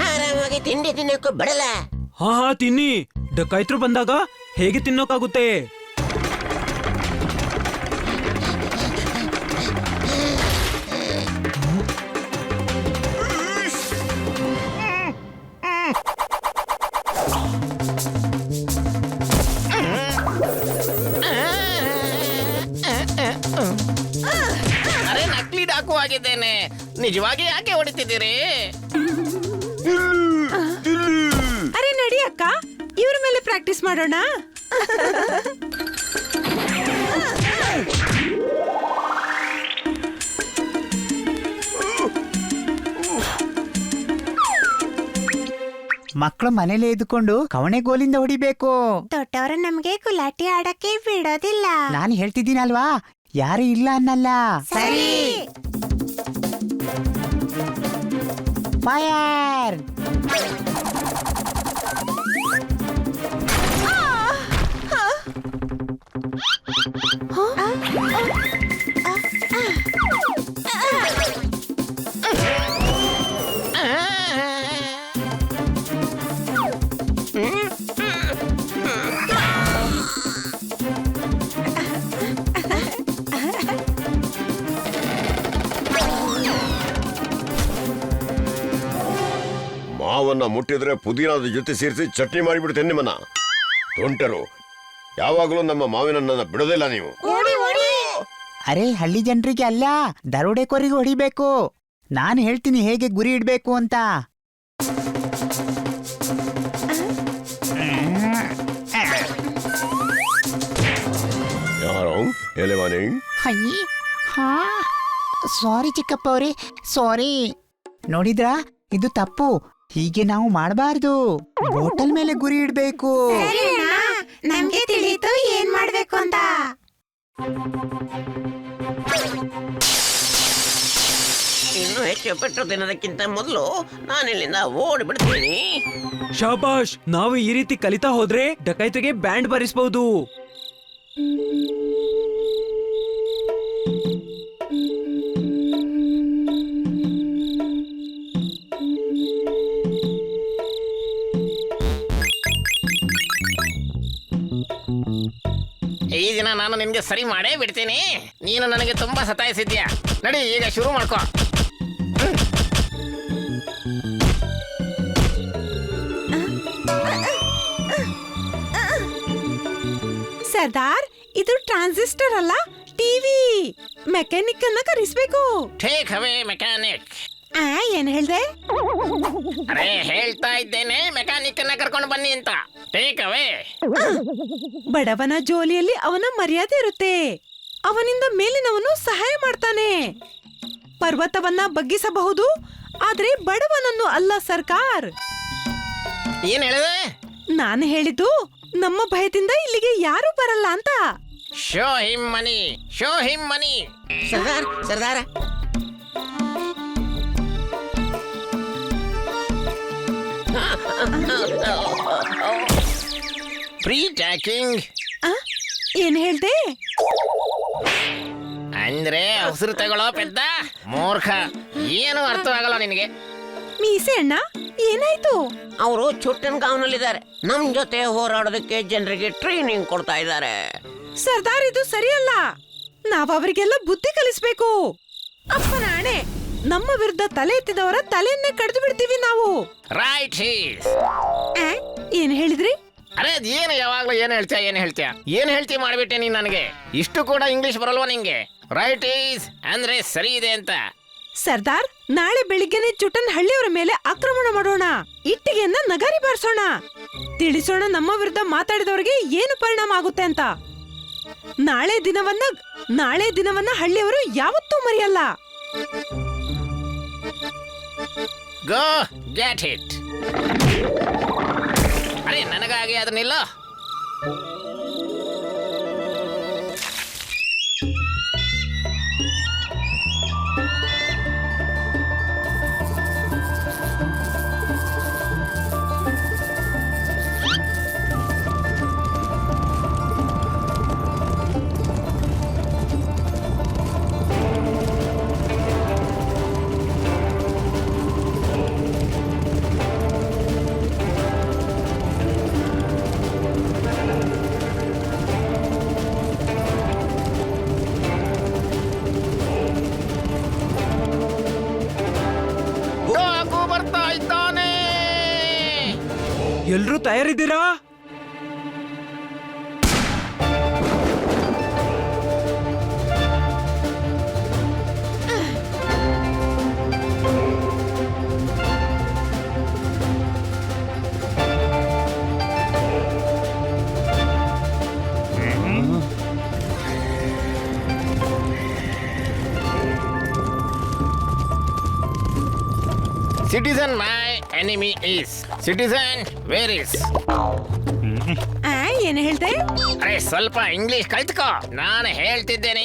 ಆರಾಮಾಗಿ ತಿಂಡಿ ತಿನ್ನೋಕ್ಕೂ ಬಿಡಲ್ಲ. ಹಾ ಹಾ, ತಿನ್ನಿ. ಡಕಾಯಿತ್ರು ಬಂದಾಗ ಹೇಗೆ ತಿನ್ನೋಕಾಗುತ್ತೆ? ಅರೆ ನಕಲಿ ಡಾಕು ಆಗಿದ್ದೇನೆ. ನಿಜವಾಗಿ ಯಾಕೆ ಹೊಡಿತಿದ್ದೀರಿ? ಅರೆ ನಡಿ ಅಕ್ಕ, ಇವ್ರ ಮೇಲೆ ಪ್ರಾಕ್ಟೀಸ್ ಮಾಡೋಣ. ಮಕ್ಕಳು ಮನೇಲೆ ಇದ್ಕೊಂಡು ಕವಣೆ ಗೋಲಿಂದ ಹೊಡಿಬೇಕು. ದೊಡ್ಡವರು ನಮ್ಗೆ ಗುಲಾಟಿ ಆಡಕ್ಕೆ ಬಿಡೋದಿಲ್ಲ. ನಾನು ಹೇಳ್ತಿದ್ದೀನಲ್ವಾ, ಯಾರು ಇಲ್ಲ ಅನ್ನಲ್ಲ. ಸರಿ. ಫೈರ್! ಮಾವನ್ನ ಮುಟ್ಟಿದ್ರೆ ಪುದೀನದ ಜೊತೆ ಸೇರಿಸಿ ಚಟ್ನಿ ಮಾಡಿಬಿಡ್ತೇನೆ ನಿಮ್ಮನ್ನ. ತುಂಟರು, ಯಾವಾಗಲೂ ನಮ್ಮ ಮಾವಿನನ್ನ ಬಿಡೋದಿಲ್ಲ ನೀವು. ಅರೆ, ಹಳ್ಳಿ ಜನರಿಗೆ ಅಲ್ಲ, ದರೋಡೆಕೋರಿಗೆ ಹೊಡಿಬೇಕು. ನಾನು ಹೇಳ್ತೀನಿ ಹೇಗೆ ಗುರಿ ಇಡ್ಬೇಕು ಅಂತ. ಯಾರೋ ಎಲೆವಾನಿ? ಹಾ, ಸಾರಿ ಚಿಕ್ಕಪ್ಪ ಅವರೇ, ಸಾರಿ. ನೋಡಿದ್ರಾ, ಇದು ತಪ್ಪು. ಹೀಗೆ ನಾವು ಮಾಡಬಾರ್ದು. ಬೋಟಲ್ ಮೇಲೆ ಗುರಿ ಇಡ್ಬೇಕು. ಸರಿ ಅಣ್ಣ, ನಮ್ಗೆ ತಿಳಿತು ಏನ್ ಮಾಡ್ಬೇಕು ಅಂತ. ಇನ್ನು ಹೆಚ್ಚು ಪೆಟ್ಟು ತಿನ್ನೋದಕ್ಕಿಂತ ಮೊದಲು ನಾನಿಲ್ಲಿಂದ ಓಡಿಬಿಡ್ತೀನಿ. ಶಾಬಾಷ್, ನಾವು ಈ ರೀತಿ ಕಲಿತಾ ಹೋದ್ರೆ ಡಕೈತಿಗೆ ಬ್ಯಾಂಡ್ ಬರಿಸಬಹುದು. ಈ ದಿನ ನಾನು ನಿನ್ಗೆ ಸರಿ ಮಾಡೇ ಬಿಡ್ತೀನಿ. ನೀನು ನನಗೆ ತುಂಬಾ ಸತಾಯಿಸಿದ್ಯಾ. ನಡಿ, ಈಗ ಶುರು ಮಾಡ್ಕೋ. ಸರ್ದಾರ್, ಇದು ಟ್ರಾನ್ಸಿಸ್ಟರ್ ಅಲ್ಲ, ಟಿವಿ. ಮೆಕ್ಯಾನಿಕ್ ಅನ್ನ ಕರೆಸ್ಬೇಕು. Take away mechanic. ಏನ್ ಹೇಳ್ದೆ? ಅರೆ, ಹೇಳ್ತಾ ಇದ್ದೇನೆ ಮೆಕ್ಯಾನಿಕ್ ಅನ್ನ ಕರ್ಕೊಂಡು ಬನ್ನಿ ಅಂತ. Take away. ಬಡವನ ಜೋಲಿಯಲ್ಲಿ ಅವನ ಮರ್ಯಾದೆ ಇರುತ್ತೆ. ಅವನಿಂದ ಮೇಲಿನವನು ಸಹಾಯ ಮಾಡ್ತಾನೆ. ಪರ್ವತವನ್ನ ಬಗ್ಗಿಸಬಹುದು, ಆದ್ರೆ ಬಡವನನ್ನು ಅಲ್ಲ ಸರ್ಕಾರ್. ಏನ್ ಹೇಳಿದೆ? ನಾನು ಹೇಳಿದ್ದು ನಮ್ಮ ಭಯದಿಂದ ಇಲ್ಲಿಗೆ ಯಾರು ಬರಲ್ಲ ಅಂತ. ಶೋ ಹಿಮ್ ಮನಿ, ಶೋ ಹಿಮ್ ಮನಿ. ಸರ್ದಾರ್, ಸರ್ದಾರ, ಫ್ರೀ ಟ್ಯಾಕಿಂಗ್ ಏನ್ ಹೇಳ್ದೆ? ಅಂದ್ರೆ ಉಸಿರು ತಗೊಳ್ಳೋ ಪೆದ್ದ ಮೂರ್ಖ. ಏನು ಅರ್ಥವಾಗಲ್ಲ ನಿನಗೆ. ಮೀಸೆ ಅಣ್ಣ, ಏನಾಯ್ತು? ಅವರು ಚುಟ್ಟನ್ಗಾವ್ನಲ್ಲಿದ್ದಾರೆ. ನಮ್ ಜೊತೆ ಹೋರಾಡೋದಕ್ಕೆ ಜನರಿಗೆ ಟ್ರೈನಿಂಗ್ ಕೊಡ್ತಾ ಇದ್ದಾರೆ. ಸರ್ದಾರ್, ಇದು ಸರಿಯಲ್ಲ. ನಾವ್ ಅವರಿಗೆಲ್ಲ ಬುದ್ಧಿ ಕಲಿಸ್ಬೇಕು. ಅಪ್ಪನ ಆಣೆ, ನಮ್ಮ ವಿರುದ್ಧ ತಲೆ ಎತ್ತಿದವರ ತಲೆಯನ್ನೇ ಕಡ್ದು ಬಿಡ್ತೀವಿ ನಾವು. Right is. ಏನ್ ಹೇಳಿದ್ರಿ? ಅರೆ, ಏನು ಯಾವಾಗ್ಲೂ ಏನ್ ಹೇಳ್ತೀಯ ಮಾಡ್ಬಿಟ್ಟೆ ನೀನ್ ನನಗೆ. ಇಷ್ಟು ಕೂಡ ಇಂಗ್ಲಿಷ್ ಬರಲ್ವಾ ನಿಂಗೆ? ರೈಟ್ ಈಸ್ ಅಂದ್ರೆ ಸರಿ ಇದೆ ಅಂತ. ಸರ್ದಾರ್, ನಾಳೆ ಬೆಳಿಗ್ಗೆನೆ ಚುಟನ್ ಹಳ್ಳಿಯವರ ಮೇಲೆ ಆಕ್ರಮಣ ಮಾಡೋಣ. ಇಟ್ಟಿಗೆಯನ್ನ ನಗಾರಿ ಬಾರಿಸೋಣ. ತಿಳಿಸೋಣ ನಮ್ಮ ವಿರುದ್ಧ ಮಾತಾಡಿದವರಿಗೆ ಏನು ಪರಿಣಾಮ ಆಗುತ್ತೆ ಅಂತ. ನಾಳೆ ದಿನವನ್ನ ಹಳ್ಳಿಯವರು ಯಾವತ್ತೂ ಮರೆಯಲ್ಲ. ಗೋ ಗೆಟ್ ಇಟ್. ಅರೆ, ನನಗಾಗಿ ಅದನ್ನಿಲ್ಲ. ಎಲ್ರೂ ತಯಾರಿದ್ದೀರಾ? Citizen my enemy is citizen where is. ಏನ್ ಹೇಳ್ದೆ? ಅರೆ ಸ್ವಲ್ಪ ಇಂಗ್ಲಿಷ್ ಕಲ್ತ್ಕೋ. ನಾನು ಹೇಳ್ತಿದ್ದೇನೆ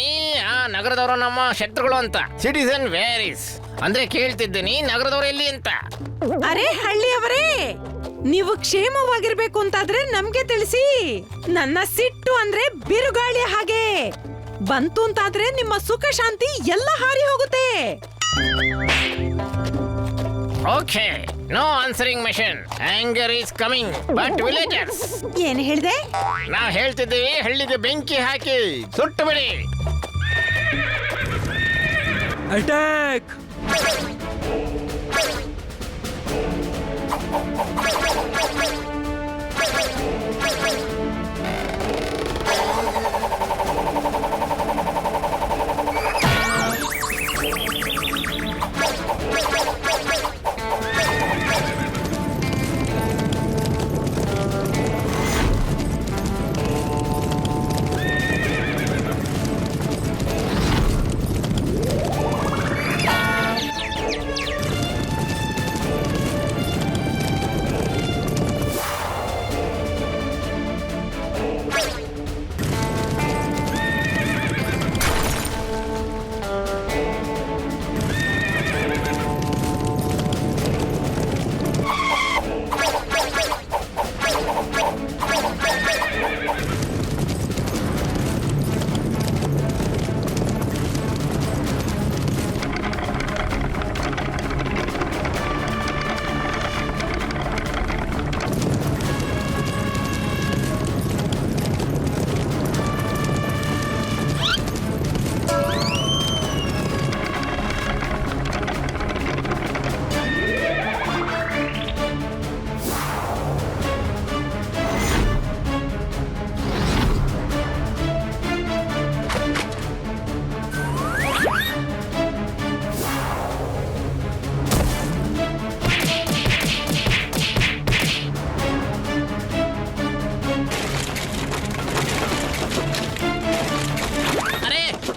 ಆ ನಗರದವರು ನಮ್ಮ ಶತ್ರುಗಳು ಅಂತ. ಸಿಟಿಸನ್ ವೇರ್ ಇಸ್ ಅಂದ್ರೆ ಕೇಳ್ತಿದ್ದೀನಿ ನಗರದವರು ಎಲ್ಲಿ ಅಂತ. ಅರೆ ಹಳ್ಳಿಯವರೇ, ನೀವು ಕ್ಷೇಮವಾಗಿರ್ಬೇಕು ಅಂತಾದ್ರೆ ನಮ್ಗೆ ತಿಳಿಸಿ. ನನ್ನ ಸಿಟ್ಟು ಅಂದ್ರೆ ಬಿರುಗಾಳಿ ಹಾಗೆ ಬಂತು ಅಂತಾದ್ರೆ ನಿಮ್ಮ ಸುಖ ಶಾಂತಿ ಎಲ್ಲ ಹಾರಿ ಹೋಗುತ್ತೆ. Okay, no answering machine. Anger is coming but villagers. ಏನ್ ಹೇಳ್ದೆ? ನಾವು ಹೇಳ್ತಿದ್ದೀವಿ ಹಳ್ಳಿಗೆ ಬೆಂಕಿ ಹಾಕಿ ಸುಟ್ಟು ಬಿಡಿ. ಅಟ್ಯಾಕ್!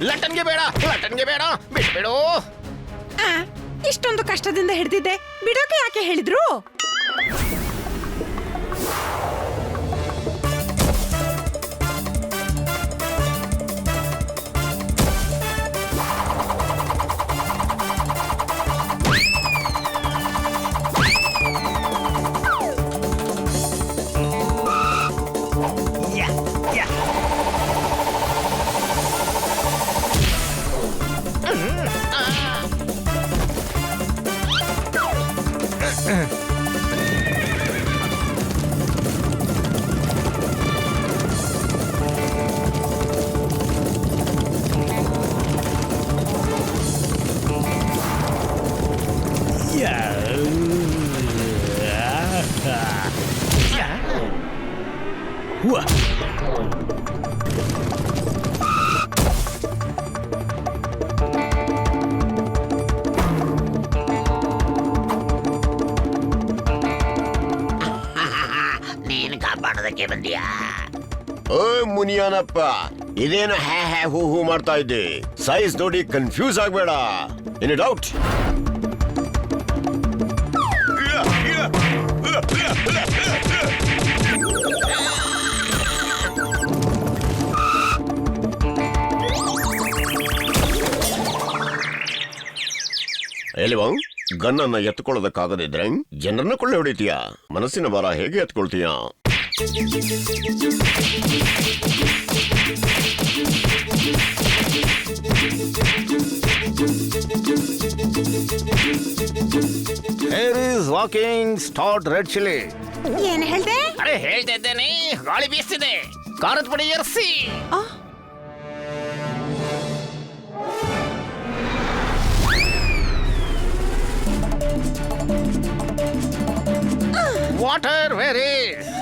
ಲಟನ್ಗೆ ಬೇಡ, ಲಟನ್ಗೆ ಬೇಡ, ಬಿಟ್ಬಿಡು. ಇಷ್ಟೊಂದು ಕಷ್ಟದಿಂದ ಹಿಡ್ದಿದ್ದೆ, ಬಿಡೋಕೆ ಯಾಕೆ ಹೇಳಿದ್ರು? ನೀನು ಕಾಪಾಡೋದಕ್ಕೆ ಬಂದಿಯಾ? ಓ ಮುನಿಯಾನಪ್ಪ, ಇದೇನು ಹ್ಯಾ ಹ್ಯಾ ಹೂ ಹೂ ಮಾಡ್ತಾ ಇದ್ದೆ? ಸೈಜ್ ನೋಡಿ ಕನ್ಫ್ಯೂಸ್ ಆಗ್ಬೇಡ. ಇನ್ ಡೌಟ್? ಎಲ್ಲಿವಾ? ಗನ್ನನ್ನ ಎತ್ಕೊಳ್ಳೋದಕ್ಕಾಗದಿದ್ರೆ ಜನರನ್ನ ಕೊಳ್ಳೆ ಹೊಡಿತೀಯ. ಮನಸ್ಸಿನ ಭಾರ ಹೇಗೆ ಎತ್ಕೊಳ್ತೀಯ? Here is walking start red chili. ಏನ್ ಹೇಳ್ದೆ? ಅರೆ ಹೇಳ್ತಿದ್ದೇನೆ, ಗಾಳಿ ಬೀಸ್ತಿದೆ, ಖಾರದ ಪುಡಿ ಏರಿಸಿ. Water where is?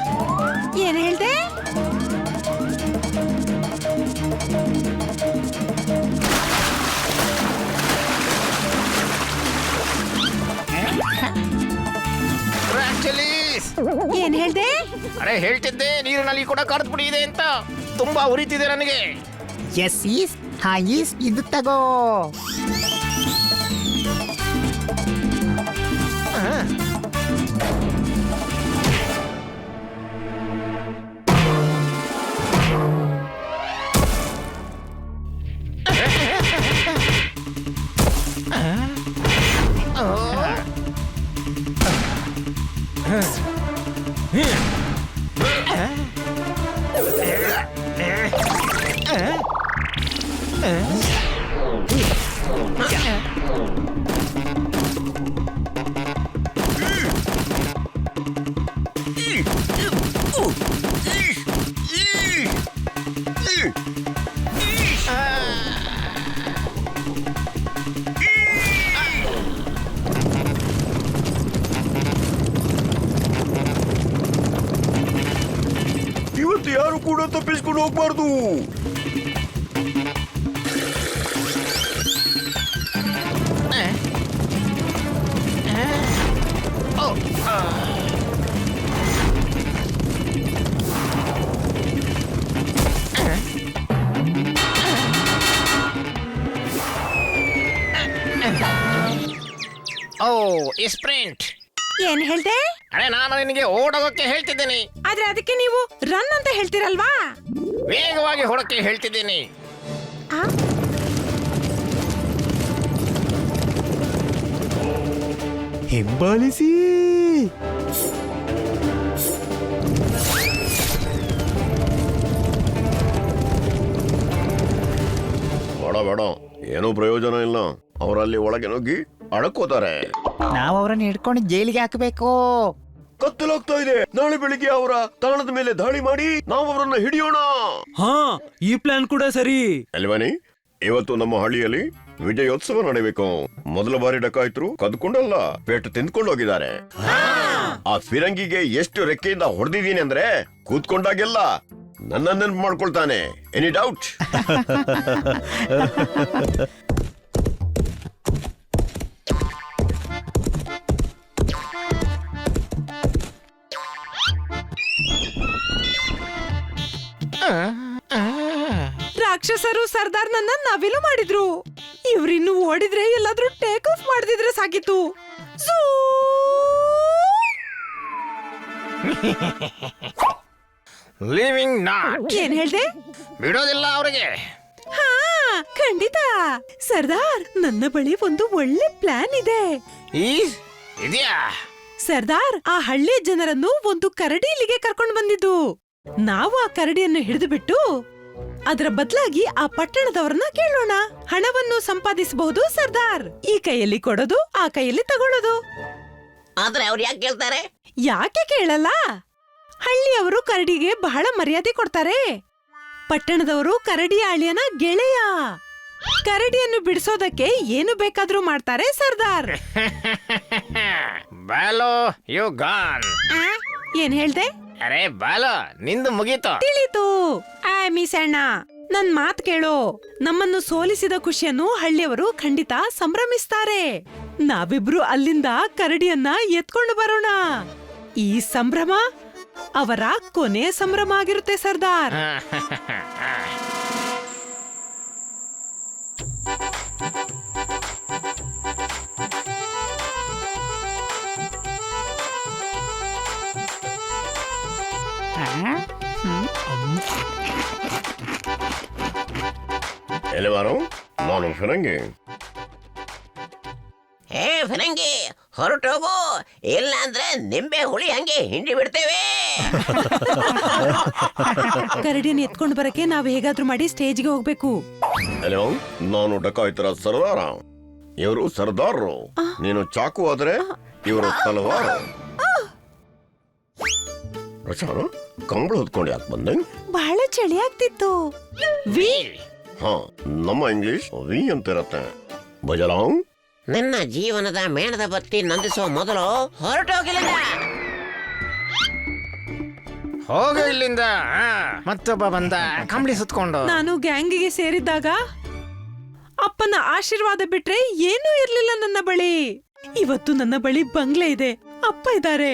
ಏನ್ ಹೇಳ್ದೆ? ಏನ್ ಹೇಳ್ದೆ? ಅರೆ ಹೇಳ್ತಿದ್ದೆ, ನೀರಿನಲ್ಲಿ ಕೂಡ ಖಾರದ ಪುಡಿ ಇದೆ ಅಂತ. ತುಂಬಾ ಉರಿತಿದೆ ನನಗೆ. ಎಸ್ ಈಸ್, ಹಾ ಈಸ್, ಇದು ತಗೋ. ಇವತ್ತು ಯಾರು ಕೂಡ ತಪ್ಪಿಸ್ಕೊಂಡು ಹೋಗ್ಬಾರ್ದು. ಓ ಸ್ಪ್ರಿಂಟ್. ಏನ್ ಹೇಳ್ದೆ? ಅರೆ ನಾನು ನಿನಗೆ ಓಡೋಗಕ್ಕೆ ಹೇಳ್ತಿದ್ದೀನಿ, ಆದ್ರೆ ಅದಕ್ಕೆ ನೀವು ರನ್ ಅಂತ ಹೇಳ್ತೀರಲ್ವಾ? ವೇಗವಾಗಿ ಹೊಡಕ್ಕೆ ಹೇಳ್ತಿದ್ದೀನಿ. ಆ? ಹಿಂಬಾಲಿಸಿ. ಬೇಡ ಬೇಡ, ಏನೂ ಪ್ರಯೋಜನ ಇಲ್ಲ. ಅವರಲ್ಲಿ ಒಳಗೆ ನುಗ್ಗಿ ಅಡಕೋತಾರೆ. ನಾವು ಅವ್ರನ್ನ ಹಿಡ್ಕೊಂಡು ಜೈಲಿಗೆ ಹಾಕಬೇಕು. ಕತ್ತಲಾಗ್ತಾ ಇದೆ. ನಾಳೆ ಬೆಳಿಗ್ಗೆ ಅವರ ತಾಣದ ಮೇಲೆ ದಾಳಿ ಮಾಡಿ ನಾವು ಅವರನ್ನ ಹಿಡಿಯೋಣ. ಹಾ, ಈ ಪ್ಲಾನ್ ಕೂಡ ಸರಿ. ಎಲ್ವನಿ, ಇವತ್ತು ನಮ್ಮ ಹಳ್ಳಿಯಲ್ಲಿ ವಿಜಯೋತ್ಸವ ನಡೆಯಬೇಕು. ಮೊದಲ ಬಾರಿ ಡಕಾಯಿತರು ಕದ್ಕೊಂಡಲ್ಲ, ಪೇಟು ತಿಂದ್ಕೊಂಡು ಹೋಗಿದ್ದಾರೆ. ಆ ಫಿರಂಗಿಗೆ ಎಷ್ಟು ರೆಕ್ಕೆಯಿಂದ ಹೊಡೆದಿದ್ದೀನಿ ಅಂದ್ರೆ ಕೂತ್ಕೊಂಡಾಗೆಲ್ಲ ನನ್ನ ನೆನಪು ಮಾಡ್ಕೊಳ್ತಾನೆ. Any doubt? ರಾಕ್ಷಸರು ಸರ್ದಾರ್ನನ್ನ ನವಿಲು ಮಾಡಿದ್ರು. ಇವ್ರಿನ್ನು ಓಡಿದ್ರೆ ಎಲ್ಲಾದ್ರೂ ಟೇಕ್ ಆಫ್ ಮಾಡದಿದ್ರೆ ಸಾಕಿತ್ತು. ಝೂ! Living not. ಏನ್ ಹೇಳ್ದೆ? ಬಿಡೋದಿಲ್ಲ ಅವರಿಗೆ. ಹಾ, ಖಂಡಿತ ಸರ್ದಾರ್, ನನ್ನ ಬಳಿ ಒಂದು ಒಳ್ಳೆ ಪ್ಲಾನ್ ಇದೆ. ಇದೆಯಾ? ಸರ್ದಾರ್, ಆ ಹಳ್ಳಿಯ ಜನರನ್ನು ಒಂದು ಕರಡಿ ಇಲ್ಲಿಗೆ ಕರ್ಕೊಂಡು ಬಂದಿದ್ದು. ನಾವು ಆ ಕರಡಿಯನ್ನು ಹಿಡಿದು ಬಿಟ್ಟು ಅದರ ಬದಲಾಗಿ ಆ ಪಟ್ಟಣದವರನ್ನ ಕೇಳೋಣ. ಹಣವನ್ನು ಸಂಪಾದಿಸಬಹುದು ಸರ್ದಾರ್. ಈ ಕೈಯಲ್ಲಿ ಕೊಡೋದು, ಆ ಕೈಯಲ್ಲಿ ತಗೊಳ್ಳೋದು. ಆದ್ರೆ ಅವ್ರು ಯಾಕೆ ಕೇಳ್ತಾರೆ? ಯಾಕೆ ಕೇಳಲ್ಲ? ಹಳ್ಳಿಯವರು ಕರಡಿಗೆ ಬಹಳ ಮರ್ಯಾದೆ ಕೊಡ್ತಾರೆ. ಪಟ್ಟಣದವರು ಕರಡಿ ಆಳಿಯನ ಗೆಳೆಯ. ಕರಡಿಯನ್ನು ಬಿಡಿಸೋದಕ್ಕೆ ಏನು ಬೇಕಾದ್ರೂ ಮಾಡ್ತಾರೆ ಸರ್ದಾರ್. ಬಾಲೋ you gone. ಏನ್ ಹೇಳ್ದೆ? ಅರೆ ಬಾಲೋ, ನಿಂದು ಮುಗೀತು. ತಿಳಿತು. ಮೀಸಣ್ಣ, ನನ್ ಮಾತ್ ಕೇಳೋ. ನಮ್ಮನ್ನು ಸೋಲಿಸಿದ ಖುಷಿಯನ್ನು ಹಳ್ಳಿಯವರು ಖಂಡಿತ ಸಂಭ್ರಮಿಸ್ತಾರೆ. ನಾವಿಬ್ರು ಅಲ್ಲಿಂದ ಕರಡಿಯನ್ನ ಎತ್ಕೊಂಡು ಬರೋಣ. ಈ ಸಂಭ್ರಮ ಅವರ ಕೊನೆಯ ಸಂಭ್ರಮ ಆಗಿರುತ್ತೆ ಸರ್ದಾರ್. ಎಲೆವಾರು, ನಾನು ಫಿರಂಗಿ. ಏ ಫಿರಂಗಿ, ಹೊರಟೋಗು, ಇಲ್ಲ ಅಂದ್ರೆ ನಿಂಬೆ ಹುಳಿ ಹಂಗೆ ಹಿಂಡಿ ಬಿಡ್ತೇವೆ. ಕರಡಿಯನ್ನು ಎತ್ಕೊಂಡು ಬರಕ್ಕೆ ನಾವ್ ಹೇಗಾದ್ರೂ ಮಾಡಿ ಸ್ಟೇಜ್ಗೆ ಹೋಗ್ಬೇಕು. ಹಲೋ, ನಾನು ಡಕಾಯಿತರ ಸರ್ದಾರ. ಇವರು ಸರ್ದಾರರು. ನೀನು ಚಾಕು ಆದ್ರೆ ಇವರು ತಲವಾರು. ರಚಾನ, ಕಂಬಳ ಹೊತ್ಕೊಂಡು ಯಾಕೆ ಬಂದೆ? ಬಹಳ ಚಳಿ ಆಗ್ತಿತ್ತು. ಹಾ, ನಮ್ಮ ಇಂಗ್ಲಿಷ್ ವಿ ಅಂತ ಇರತ್ತೆ. ಬಜಲಾಂಗ್, ನಿನ್ನ ಜೀವನದ ಮೇಣದ ಬತ್ತಿ ನಂದಿಸುವ ಮೊದಲು ಹೊರಟೋಗಿಲ್ಲ. ಹೋಗ ಇಲ್ಲಿಂದ. ಮತ್ತೊಬ್ಬ ಬಂದ ಕಂಬಳಿ ಸುತ್ಕೊಂಡು. ನಾನು ಗ್ಯಾಂಗಿಗೆ ಸೇರಿದ್ದಾಗ ಅಪ್ಪನ ಆಶೀರ್ವಾದ ಬಿಟ್ರೆ ಏನೂ ಇರ್ಲಿಲ್ಲ ನನ್ನ ಬಳಿ. ಇವತ್ತು ನನ್ನ ಬಳಿ ಬಂಗ್ಲೆ ಇದೆ, ಅಪ್ಪ ಇದ್ದಾರೆ.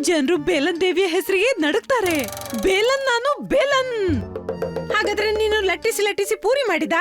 ಜನರು ಬೇಲನ್ ದೇವಿಯ ಹೆಸರಿಗೆ ನಡುಕ್ತಾರೆ. ಬೇಲನ್, ನಾನು ಬೇಲನ್. ಹಾಗಾದ್ರೆ ನೀನು ಲಟ್ಟಿಸಿ ಲಟ್ಟಿಸಿ ಪೂರಿ ಮಾಡಿದ?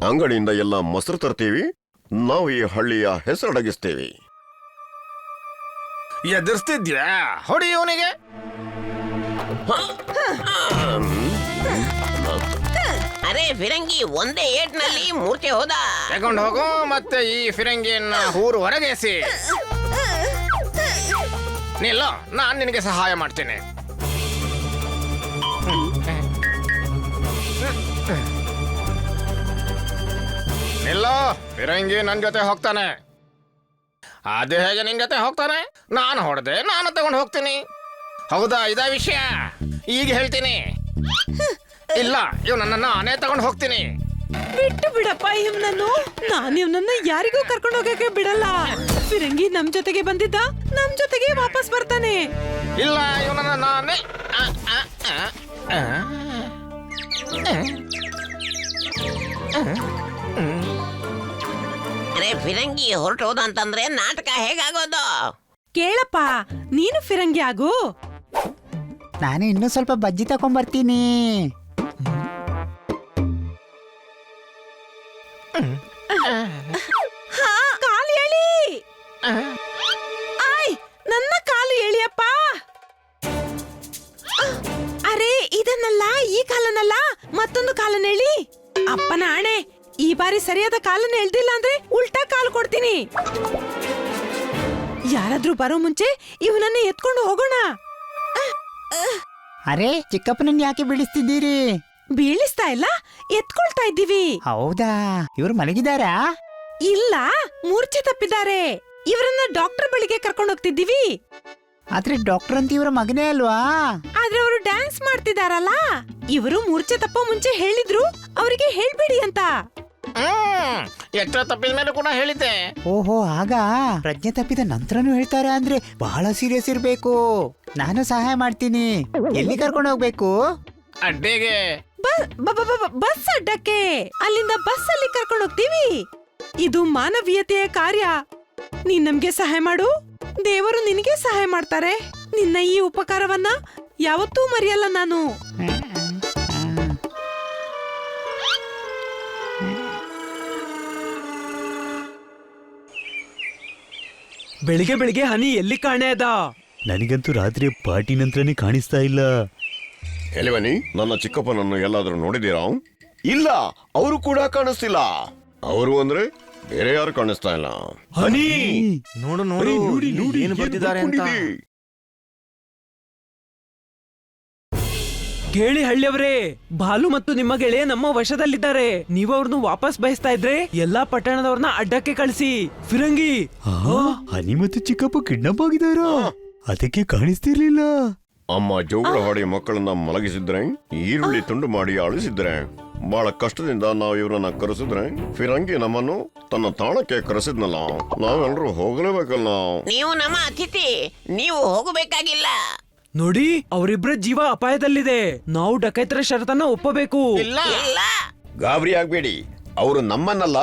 ಅಂಗಡಿಯಿಂದ ಎಲ್ಲ ಮೊಸರು ತರ್ತೀವಿ, ನಾವು ಈ ಹಳ್ಳಿಯ ಹೆಸರಡಗಿಸ್ತೀವಿ. ಎದುರಿಸ್ತಿದ್ಯಾ? ಹೊಡಿ ಅವನಿಗೆ. ಅರೆ ಫಿರಂಗಿ ಒಂದೇ ಏಟ್ನಲ್ಲಿ ಮೂರ್ಛೆ ಹೋದ. ತಗೊಂಡು ಹೋಗು ಮತ್ತೆ ಈ ಫಿರಂಗಿಯನ್ನ ಊರು ಹೊರಗೆಸಿ. ನಿಲ್ಲೋ, ನಾನ್ ನಿನಗೆ ಸಹಾಯ ಮಾಡ್ತೇನೆ. ನಿಲ್ಲೋ, ಫಿರಂಗಿ ನನ್ ಜೊತೆ ಹೋಗ್ತಾನೆ. ಅದೇ ಹೇಗೆ ನಿನ್ ಜೊತೆ ಹೋಗ್ತಾನೆ? ನಾನು ಹೊಡೆದೆ, ನಾನು ತಗೊಂಡು ಹೋಗ್ತೀನಿ. ಹೌದಾ, ಇದಾ ವಿಷಯ? ಈಗ ಹೇಳ್ತೀನಿ. ಇಲ್ಲ, ಇವನನ್ನ ನಾನೇ ತಗೊಂಡು ಹೋಗ್ತೀನಿ. ಬಿಟ್ಟು ಬಿಡಪ್ಪ ಇವ್ನನ್ನು. ನಾನು ಇವ್ನನ್ನ ಯಾರಿಗೂ ಕರ್ಕೊಂಡು ಹೋಗಕ್ಕೆ ಬಿಡಲ್ಲ. ಫಿರಂಗಿ ನಮ್ ಜೊತೆಗೆ ಬಂದಿದ್ದ, ನಮ್ ಜೊತೆಗೆ ವಾಪಸ್ ಬರ್ತಾನೆ. ಇಲ್ಲ, ಇವನನ್ನ ನಾನೇ ಅರೆ ಫಿರಂಗಿ ಹೊರಟು ಹೋದ ಅಂತಂದ್ರೆ ನಾಟಕ ಹೇಗಾಗೋದು? ಕೇಳಪ್ಪ, ನೀನು ಫಿರಂಗಿ ಆಗು. ನಾನು ಇನ್ನೂ ಸ್ವಲ್ಪ ಬಜ್ಜಿ ತಕೊಂಡ್ಬರ್ತೀನಿ. ಕಾಲು ಎಳಿ. ಆಯ್, ನನ್ನ ಕಾಲು ಎಳಿಯಪ್ಪ. ಅರೆ ಇದನ್ನಲ್ಲ, ಈ ಕಾಲನ್ನಲ್ಲ, ಮತ್ತೊಂದು ಕಾಲನ್ನ ಎಳಿ. ಅಪ್ಪನ ಆಣೆ, ಈ ಬಾರಿ ಸರಿಯಾದ ಕಾಲನ್ನ ಎಳ್ದಿಲ್ಲ ಅಂದ್ರೆ ಉಲ್ಟಾ ಕಾಲು ಕೊಡ್ತೀನಿ. ಯಾರಾದ್ರೂ ಬರೋ ಮುಂಚೆ ಇವನನ್ನ ಎತ್ಕೊಂಡು ಹೋಗೋಣ. ಅರೆ ಚಿಕ್ಕಪ್ಪನನ್ನ ಯಾಕೆ ಬೀಳಿಸ್ತಿದ್ದೀರಿ? ಬೀಳಿಸ್ತಾ ಇಲ್ಲ, ಎತ್ಕೊಳ್ತಾ ಇದ್ದೀವಿ. ಹೌದಾ, ಇವ್ರು ಮಲಗಿದಾರಾ? ಇಲ್ಲ, ಮೂರ್ಛೆ ತಪ್ಪಿದ್ದಾರೆ. ಇವರನ್ನ ಡಾಕ್ಟರ್ ಬಳಿಗೆ ಕರ್ಕೊಂಡು ಹೋಗ್ತಿದ್ದೀವಿ. ಆದ್ರೆ ಡಾಕ್ಟರ್ ಅಂತ ಇವರ ಮಗನೇ ಅಲ್ವಾ? ಆದ್ರೆ ಅವರು ಡ್ಯಾನ್ಸ್ ಮಾಡ್ತಿದಾರಲ್ಲ. ಇವರು ಮೂರ್ಛೆ ತಪ್ಪೋ ಮುಂಚೆ ಹೇಳಿದ್ರು ಅವರಿಗೆ ಹೇಳ್ಬೇಡಿ ಅಂತ. ಎಚ್ಚರ ತಪ್ಪಿದ ಮೇಲೆ ಕೂಡ ಹೇಳಿದ್ದೆ. ಓಹೋ, ಆಗ ಪ್ರಜ್ಞೆ ತಪ್ಪಿದ ನಂತರನೂ ಹೇಳ್ತಾರೆ ಅಂದ್ರೆ ಬಹಳ ಸೀರಿಯಸ್ ಇರ್ಬೇಕು. ನಾನು ಸಹಾಯ ಮಾಡ್ತೀನಿ. ಎಲ್ಲಿ ಕರ್ಕೊಂಡು ಹೋಗ್ಬೇಕು? ಅಡ್ಡೆಗೆ. ಬಸ್ ಅಡ್ಡಕ್ಕೆ. ಅಲ್ಲಿಂದ ಬಸ್ ಅಲ್ಲಿ ಕರ್ಕೊಂಡು ಹೋಗ್ತೀವಿ. ಇದು ಮಾನವೀಯತೆಯ ಕಾರ್ಯ. ನೀನ್ ನಮ್ಗೆ ಸಹಾಯ ಮಾಡು, ದೇವರು ನಿನಗೆ ಸಹಾಯ ಮಾಡ್ತಾರೆ. ನಿನ್ನ ಈ ಉಪಕಾರವನ್ನ ಯಾವತ್ತೂ ಮರೆಯಲ್ಲ ನಾನು. ಬೆಳಿಗ್ಗೆ ಬೆಳಿಗ್ಗೆ ಹನಿ ಎಲ್ಲಿ ಕಾಣೆ ಅದ? ನನಗಂತೂ ರಾತ್ರಿ ಪಾರ್ಟಿ ನಂತರನೇ ಕಾಣಿಸ್ತಾ ಇಲ್ಲ. ಎಲಿವನಿ, ನನ್ನ ಚಿಕ್ಕಪ್ಪನನ್ನು ಎಲ್ಲಾದ್ರೂ ನೋಡಿದೀರಾ? ಇಲ್ಲ, ಅವರು ಕೂಡ ಕಾಣಿಸ್ತಿಲ್ಲ. ಅವರು ಅಂದ್ರೆ ಬೇರೆ ಯಾರು ಕಾಣಿಸ್ತಾ ಇಲ್ಲ. ಹನಿ ನೋಡು ನೋಡು, ಏನು ಬರ್ತಿದ್ದಾರೆ ಅಂತ. ಕೇಳಿ ಹಳ್ಳಿಯವರೇ, ಬಾಲು ಮತ್ತು ನಿಮ್ಮ ಗೆಳೆಯ ನಮ್ಮ ವಶದಲ್ಲಿದ್ದಾರೆ. ನೀವು ಅವ್ರನ್ನ ವಾಪಸ್ ಬಯಸ್ತಾ ಇದ್ರೆ ಎಲ್ಲಾ ಪಟ್ಟಣದವ್ರನ್ನ ಅಡ್ಡಕ್ಕೆ ಕಳಿಸಿ. ಫಿರಂಗಿ, ಹನಿ ಮತ್ತು ಚಿಕ್ಕಪ್ಪ ಕಿಡ್ನಾಪ್ ಆಗಿದಾರ? ಅದಕ್ಕೆ ಕಾಣಿಸ್ತಿರ್ಲಿಲ್ಲ. ಅಮ್ಮ ಜೋಗಳ ಹಾಡಿ ಮಕ್ಕಳನ್ನ ಮಲಗಿಸಿದ್ರೆ, ಈರುಳ್ಳಿ ತುಂಡು ಮಾಡಿ ಅಳಿಸಿದ್ರೆ, ಬಹಳ ಕಷ್ಟದಿಂದ ನಾವು ಇವರನ್ನ ಕರೆಸಿದ್ರೆ, ಫಿರಂಗಿ ನಮ್ಮನ್ನು ತನ್ನ ತಾಣಕ್ಕೆ ಕರೆಸಿದ್ನಲ್ಲ. ನಾವೆಲ್ಲರೂ ಹೋಗಲೇಬೇಕಲ್ಲ. ನೀವು ನಮ್ಮ ಅತಿಥಿ, ನೀವು ಹೋಗಬೇಕಾಗಿಲ್ಲ. ನೋಡಿ, ಅವರಿಬ್ಬರ ಜೀವ ಅಪಾಯದಲ್ಲಿದೆ. ನಾವು ಡಕೈತರ ಷರತ್ತನ್ನ ಒಪ್ಪಬೇಕು. ಇಲ್ಲ, ಗಾಬರಿ ಆಗ್ಬೇಡಿ, ಅವರು ನಮ್ಮನ್ನಲ್ಲ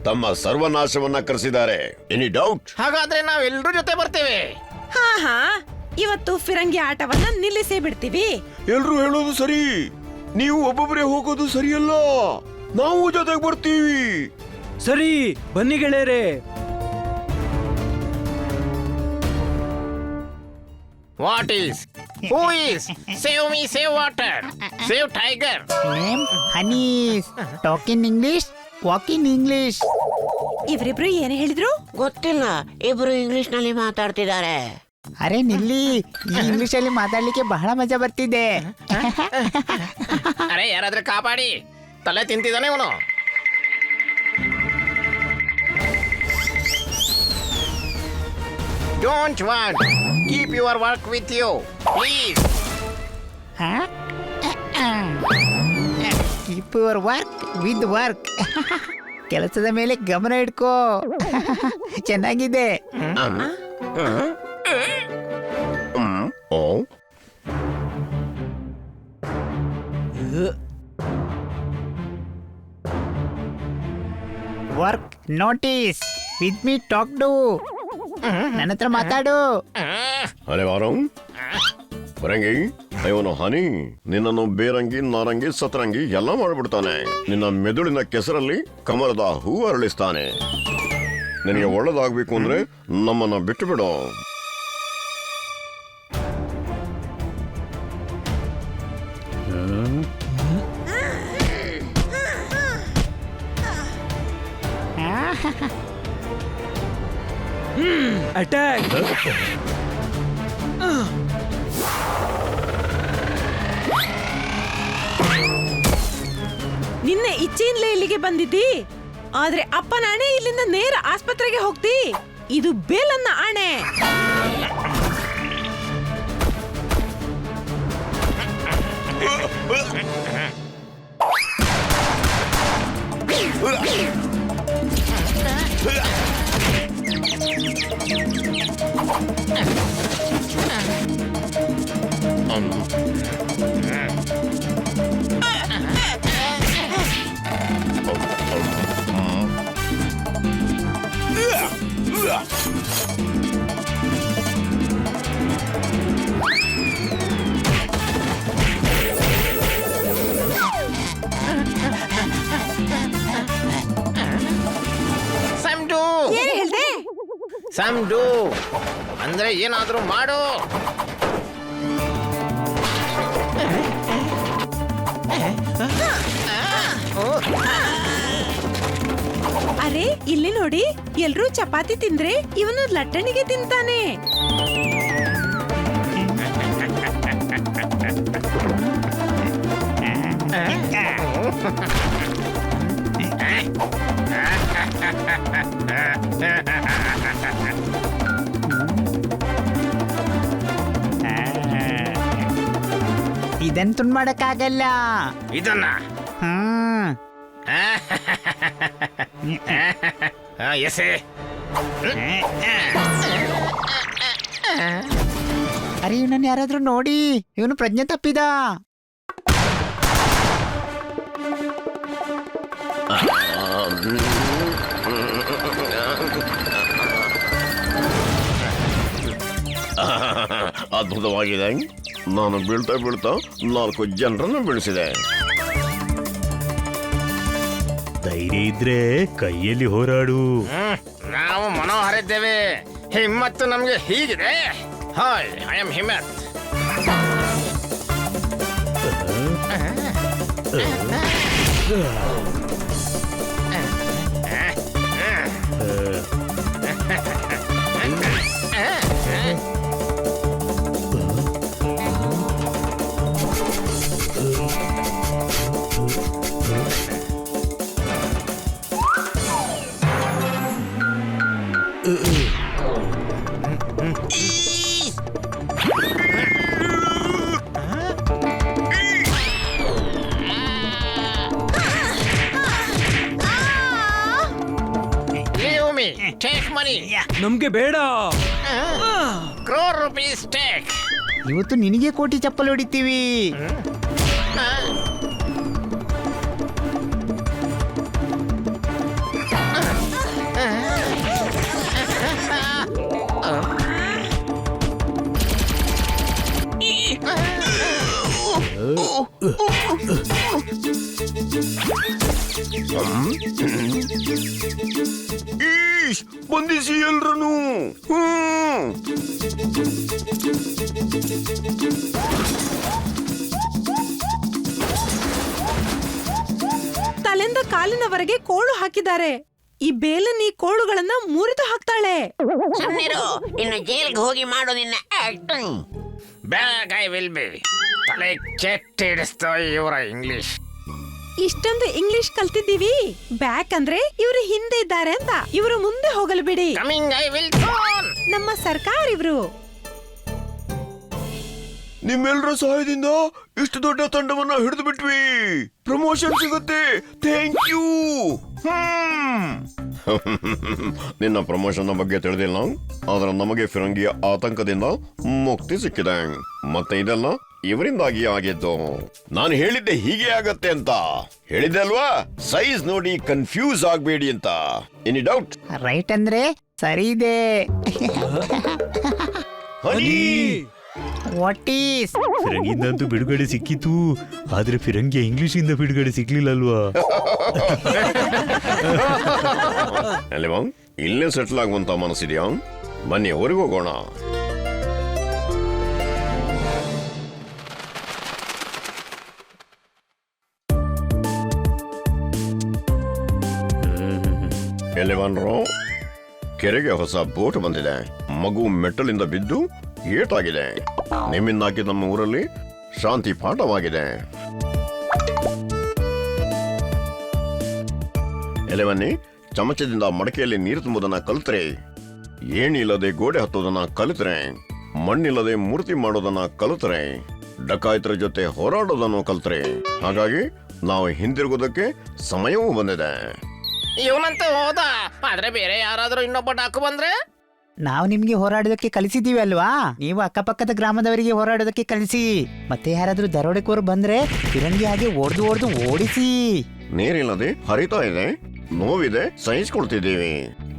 ತಮ್ಮ ಸರ್ವನಾಶವನ್ನ ಕರೆಸಿದ್ದಾರೆ. Any doubt? ಹಾಗಾದ್ರೆ ನಾವೆಲ್ಲರೂ ಜೊತೆ ಬರ್ತೇವೆ. ಹಾ, ಇವತ್ತು ಫಿರಂಗಿ ಆಟವನ್ನ ನಿಲ್ಲಿಸೇ ಬಿಡ್ತೀವಿ. ಎಲ್ರು ಹೇಳೋದು ಸರಿ, ನೀವು ಒಬ್ಬೊಬ್ಬರೇ ಹೋಗೋದು ಸರಿಯಲ್ಲ. ನಾವು ಜೊತೆಗೆ ಬರ್ತೀವಿ. ಸರಿ, ಬನ್ನಿ ಗೆಳೆಯರೇ. What is? Who is? Save me, save water. Save tiger. Name honeys. Talk in English, walk in English. ಇವರಿಬ್ರು ಏನ್ ಹೇಳಿದ್ರು? ಗೊತ್ತಿಲ್ಲ, ಇಬ್ರು ಇಂಗ್ಲಿಷ್ ನಲ್ಲಿ ಮಾತಾಡ್ತಿದ್ದಾರೆ. ಅರೆ ನಿಲ್ಲಿ, ಈ ಇಂಗ್ಲಿಷ್ ಅಲ್ಲಿ ಮಾತಾಡ್ಲಿಕ್ಕೆ ಬಹಳ ಮಜಾ ಬರ್ತಿದೆ. ಅರೆ ಯಾರಾದ್ರೂ ಕಾಪಾಡಿ, ತಲೆ ತಿಂತಿದ್ದಾನೆ ಇವನು. Don't want. Keep your work with you, please. Keep your work with work. ಕೆಲಸದ ಮೇಲೆ ಗಮನ ಇಡ್ಕೋ. ಚೆನ್ನಾಗಿದೆ. ಓ, work notice with me talk to. ನನ್ನ ಹತ್ರ ಮಾತಾಡು. ಅರೆ ವಾರಂ, ಫಿರಂಗಿ ಇವನು ಹನಿ ನಿನ್ನನ್ನು ಬೇರಂಗಿ ನಾರಂಗಿ ಸತರಂಗಿ ಎಲ್ಲ ಮಾಡ್ಬಿಡ್ತಾನೆ. ನಿನ್ನ ಮೆದುಳಿನ ಕೆಸರಲ್ಲಿ ಕಮಲದ ಹೂ ಅರಳಿಸ್ತಾನೆ. ನಿನಗೆ ಒಳ್ಳೇದಾಗ್ಬೇಕು ಅಂದ್ರೆ ನಮ್ಮನ್ನ ಬಿಟ್ಟು ಬಿಡು. ಅಟ್ಯಾಕ್. ನಿನ್ನೆ ಇಚ್ಛೆಯಿಂದಲೇ ಇಲ್ಲಿಗೆ ಬಂದಿದ್ದಿ, ಆದ್ರೆ ಅಪ್ಪನ ಆಣೆ ಇಲ್ಲಿಂದ ನೇರ ಆಸ್ಪತ್ರೆಗೆ ಹೋಗ್ತಿ. ಇದು ಬೇಲನ್ನ ಆಣೆ. ಸಂಡು ಏನ್ ಹೇಳ್ದೆ? ಸಂಡು ಅಂದ್ರೆ ಏನಾದ್ರೂ ಮಾಡು. ಅರೆ ಇಲ್ಲಿ ನೋಡಿ, ಎಲ್ರೂ ಚಪಾತಿ ತಿಂದ್ರೆ ಇವನು ಲಟ್ಟಣಿಗೆ ತಿಂತಾನೆ. ಇದನ್ ತುಂಡ್ ಮಾಡಕ್ಕಾಗಲ್ಲ. ಇದನ್ನ ಹ್ಮ್ ಎಸೆ. ಅರೆ ಇವನನ್ನ ಯಾರಾದ್ರೂ ನೋಡಿ, ಇವನು ಪ್ರಜ್ಞೆ ತಪ್ಪಿದ. ಅದ್ಭುತವಾಗಿದೆ. ನಾನು ಬೀಳ್ತಾ ಬೀಳ್ತಾ 4 ಜನರನ್ನು ಬೀಳಿಸಿದೆ. ಧೈರ್ಯ ಇದ್ರೆ ಕೈಯಲ್ಲಿ ಹೋರಾಡು. ನಾವು ಮನೋಹರಿದ್ದೇವೆ. ಹಿಮ್ಮತ್ತು ನಮ್ಗೆ ಹೀಗಿದೆ. Hi, I am Himmat. Take money. ನಮ್ಗೆ ಬೇಡ. Crore rupees take. ಇವತ್ತು ನಿನಗೆ ಕೋಟಿ ಚಪ್ಪಲ್ ಹೊಡಿತೀವಿ. ಬಂಧಿಸಿ ಎಲ್ರನು. ತಲೆಯಿಂದ ಕಾಲಿನವರೆಗೆ ಕೋಳು ಹಾಕಿದ್ದಾರೆ. ಈ ಬೇಲನ್ ಈ ಕೋಳುಗಳನ್ನ ಮುರಿದು ಹಾಕ್ತಾಳೆ. ಸುಮ್ಮನಿರು, ಇನ್ನು ಜೈಲ್ಗೆ ಹೋಗಿ ಮಾಡು ನಿನ್ನ acting. Back I will be. ತಲೆ ಕೆಟ್ಟಿಡಿಸ್ತೋ ಇವರ ಇಂಗ್ಲಿಷ್. ಇಷ್ಟೊಂದು ಇಂಗ್ಲಿಷ್ ಕಲ್ತಿದ್ದೀವಿ. ಬ್ಯಾಕ್ ಅಂದ್ರೆ ಇವರು ಹಿಂದೆ ಇದ್ದಾರೆ ಅಂತ. ಇವರು ಮುಂದೆ ಹೋಗಲು ಬಿಡಿ. Coming I will soon. ನಮ್ಮ ಸರ್ಕಾರ ಇವರು. ನಿಮ್ಮೆಲ್ಲರ ಸಹಾಯದಿಂದ ಇಷ್ಟು ದೊಡ್ಡ ತಂಡವನ್ನ ಹಿಡಿದು ಬಿಟ್ವಿ. ಪ್ರಮೋಷನ್ ಸಿಗುತ್ತೆ. Thank you. ನಿನ್ನ ಪ್ರಮೋಷನ್ ಬಗ್ಗೆ ತಿಳಿದಿಲ್ಲ, ಆದ್ರೆ ನಮಗೆ ಫಿರಂಗಿಯ ಆತಂಕದಿಂದ ಮುಕ್ತಿ ಸಿಕ್ಕಿದೆ. ಮತ್ತೆ ಇದೆಲ್ಲ ಇವರಿಂದಾಗಿ ಆಗಿದ್ದು. ನಾನು ಹೇಳಿದ್ದೆ ಹೀಗೆ ಆಗತ್ತೆ ಅಂತ ಹೇಳಿದ್ದೆ ಅಲ್ವಾ? ಸೈಜ್ ನೋಡಿ ಕನ್ಫ್ಯೂಸ್ ಆಗ್ಬೇಡಿ ಅಂತ. Any doubt? ರೈಟ್ ಅಂದ್ರೆ ಸರಿ ಇದೆ. ಹನಿ ವಾಟ್ ಈಸ್ ಫಿರಂಗಿಂದಂತೂ ಬಿಡುಗಡೆ ಸಿಕ್ಕಿತು, ಆದ್ರೆ ಫಿರಂಗಿಯ ಇಂಗ್ಲಿಷಿಂದ ಬಿಡುಗಡೆ ಸಿಕ್ಲಿಲ್ಲಲ್ವಾ? ಅಲ್ವಾ ಇಲ್ಲೇ ಸೆಟ್ಲ್ ಆಗುವಂತ ಮನಸ್ಸಿದ್ಯಾ? ಬನ್ನಿ ಹೊರಗೆ ಹೋಗೋಣ. ಎಲೆವನ್ರು, ಕೆರೆಗೆ ಹೊಸ ಬೋಟ್ ಬಂದಿದೆ. ಮಗು ಮೆಟ್ಟಲಿಂದ ಬಿದ್ದು ಏಟಾಗಿದೆ. ನಿಮ್ಮಿಂದಾಗಿ ನಮ್ಮ ಊರಲ್ಲಿ ಶಾಂತಿ ಪಾಠವಾಗಿದೆ. ಎಲೆವನ್ನಿ, ಚಮಚದಿಂದ ಮಡಕೆಯಲ್ಲಿ ನೀರು ತುಂಬುವುದನ್ನ ಕಲ್ತ್ರೆ, ಏಣಿಲ್ಲದೆ ಗೋಡೆ ಹತ್ತೋದನ್ನ ಕಲಿತ್ರೆ, ಮಣ್ಣಿಲ್ಲದೆ ಮೂರ್ತಿ ಮಾಡೋದನ್ನ ಕಲಿತ್ರೆ, ಡಕಾಯಿತರ ಜೊತೆ ಹೋರಾಡೋದನ್ನು ಕಲ್ತ್ರೆ, ಹಾಗಾಗಿ ನಾವು ಹಿಂದಿರುಗೋದಕ್ಕೆ ಸಮಯವೂ ಬಂದಿದೆ. ಇವನಂತೆ ಹೋದ, ಆದ್ರೆ ಬೇರೆ ಯಾರಾದ್ರೂ ಇನ್ನೊಬ್ಬ ಡಾಕು ಬಂದ್ರೆ? ನಾವು ನಿಮ್ಗೆ ಹೋರಾಡೋದಕ್ಕೆ ಕಲಿಸಿದೀವಿ ಅಲ್ವಾ, ನೀವು ಅಕ್ಕಪಕ್ಕದ ಗ್ರಾಮದವರಿಗೆ ಹೋರಾಡೋದಕ್ಕೆ ಕಲಿಸಿ. ಮತ್ತೆ ಯಾರಾದ್ರೂ ದರೋಡೆಕೋರು ಬಂದ್ರೆ ಫಿರಂಗಿ ಹಾಗೆ ಓಡ್ದು ಓಡಿಸಿ. ನೀರಿಲ್ಲದೆ ಹರಿತಾ ಇದೆ, ನೋವಿದೆ, ಸಹಿಸ್ಕೊಳ್ತಿದ್ದೀವಿ.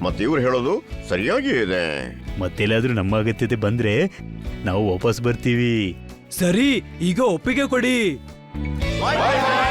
ಮತ್ತೆ ಇವ್ರು ಹೇಳೋದು ಸರಿಯಾಗಿ ಇದೆ. ಮತ್ತೆಲ್ಲಾದ್ರೂ ನಮ್ಮ ಅಗತ್ಯತೆ ಬಂದ್ರೆ ನಾವು ವಾಪಸ್ ಬರ್ತೀವಿ. ಸರಿ, ಈಗ ಒಪ್ಪಿಗೆ ಕೊಡಿ. ಬಾಯ್ ಬಾಯ್.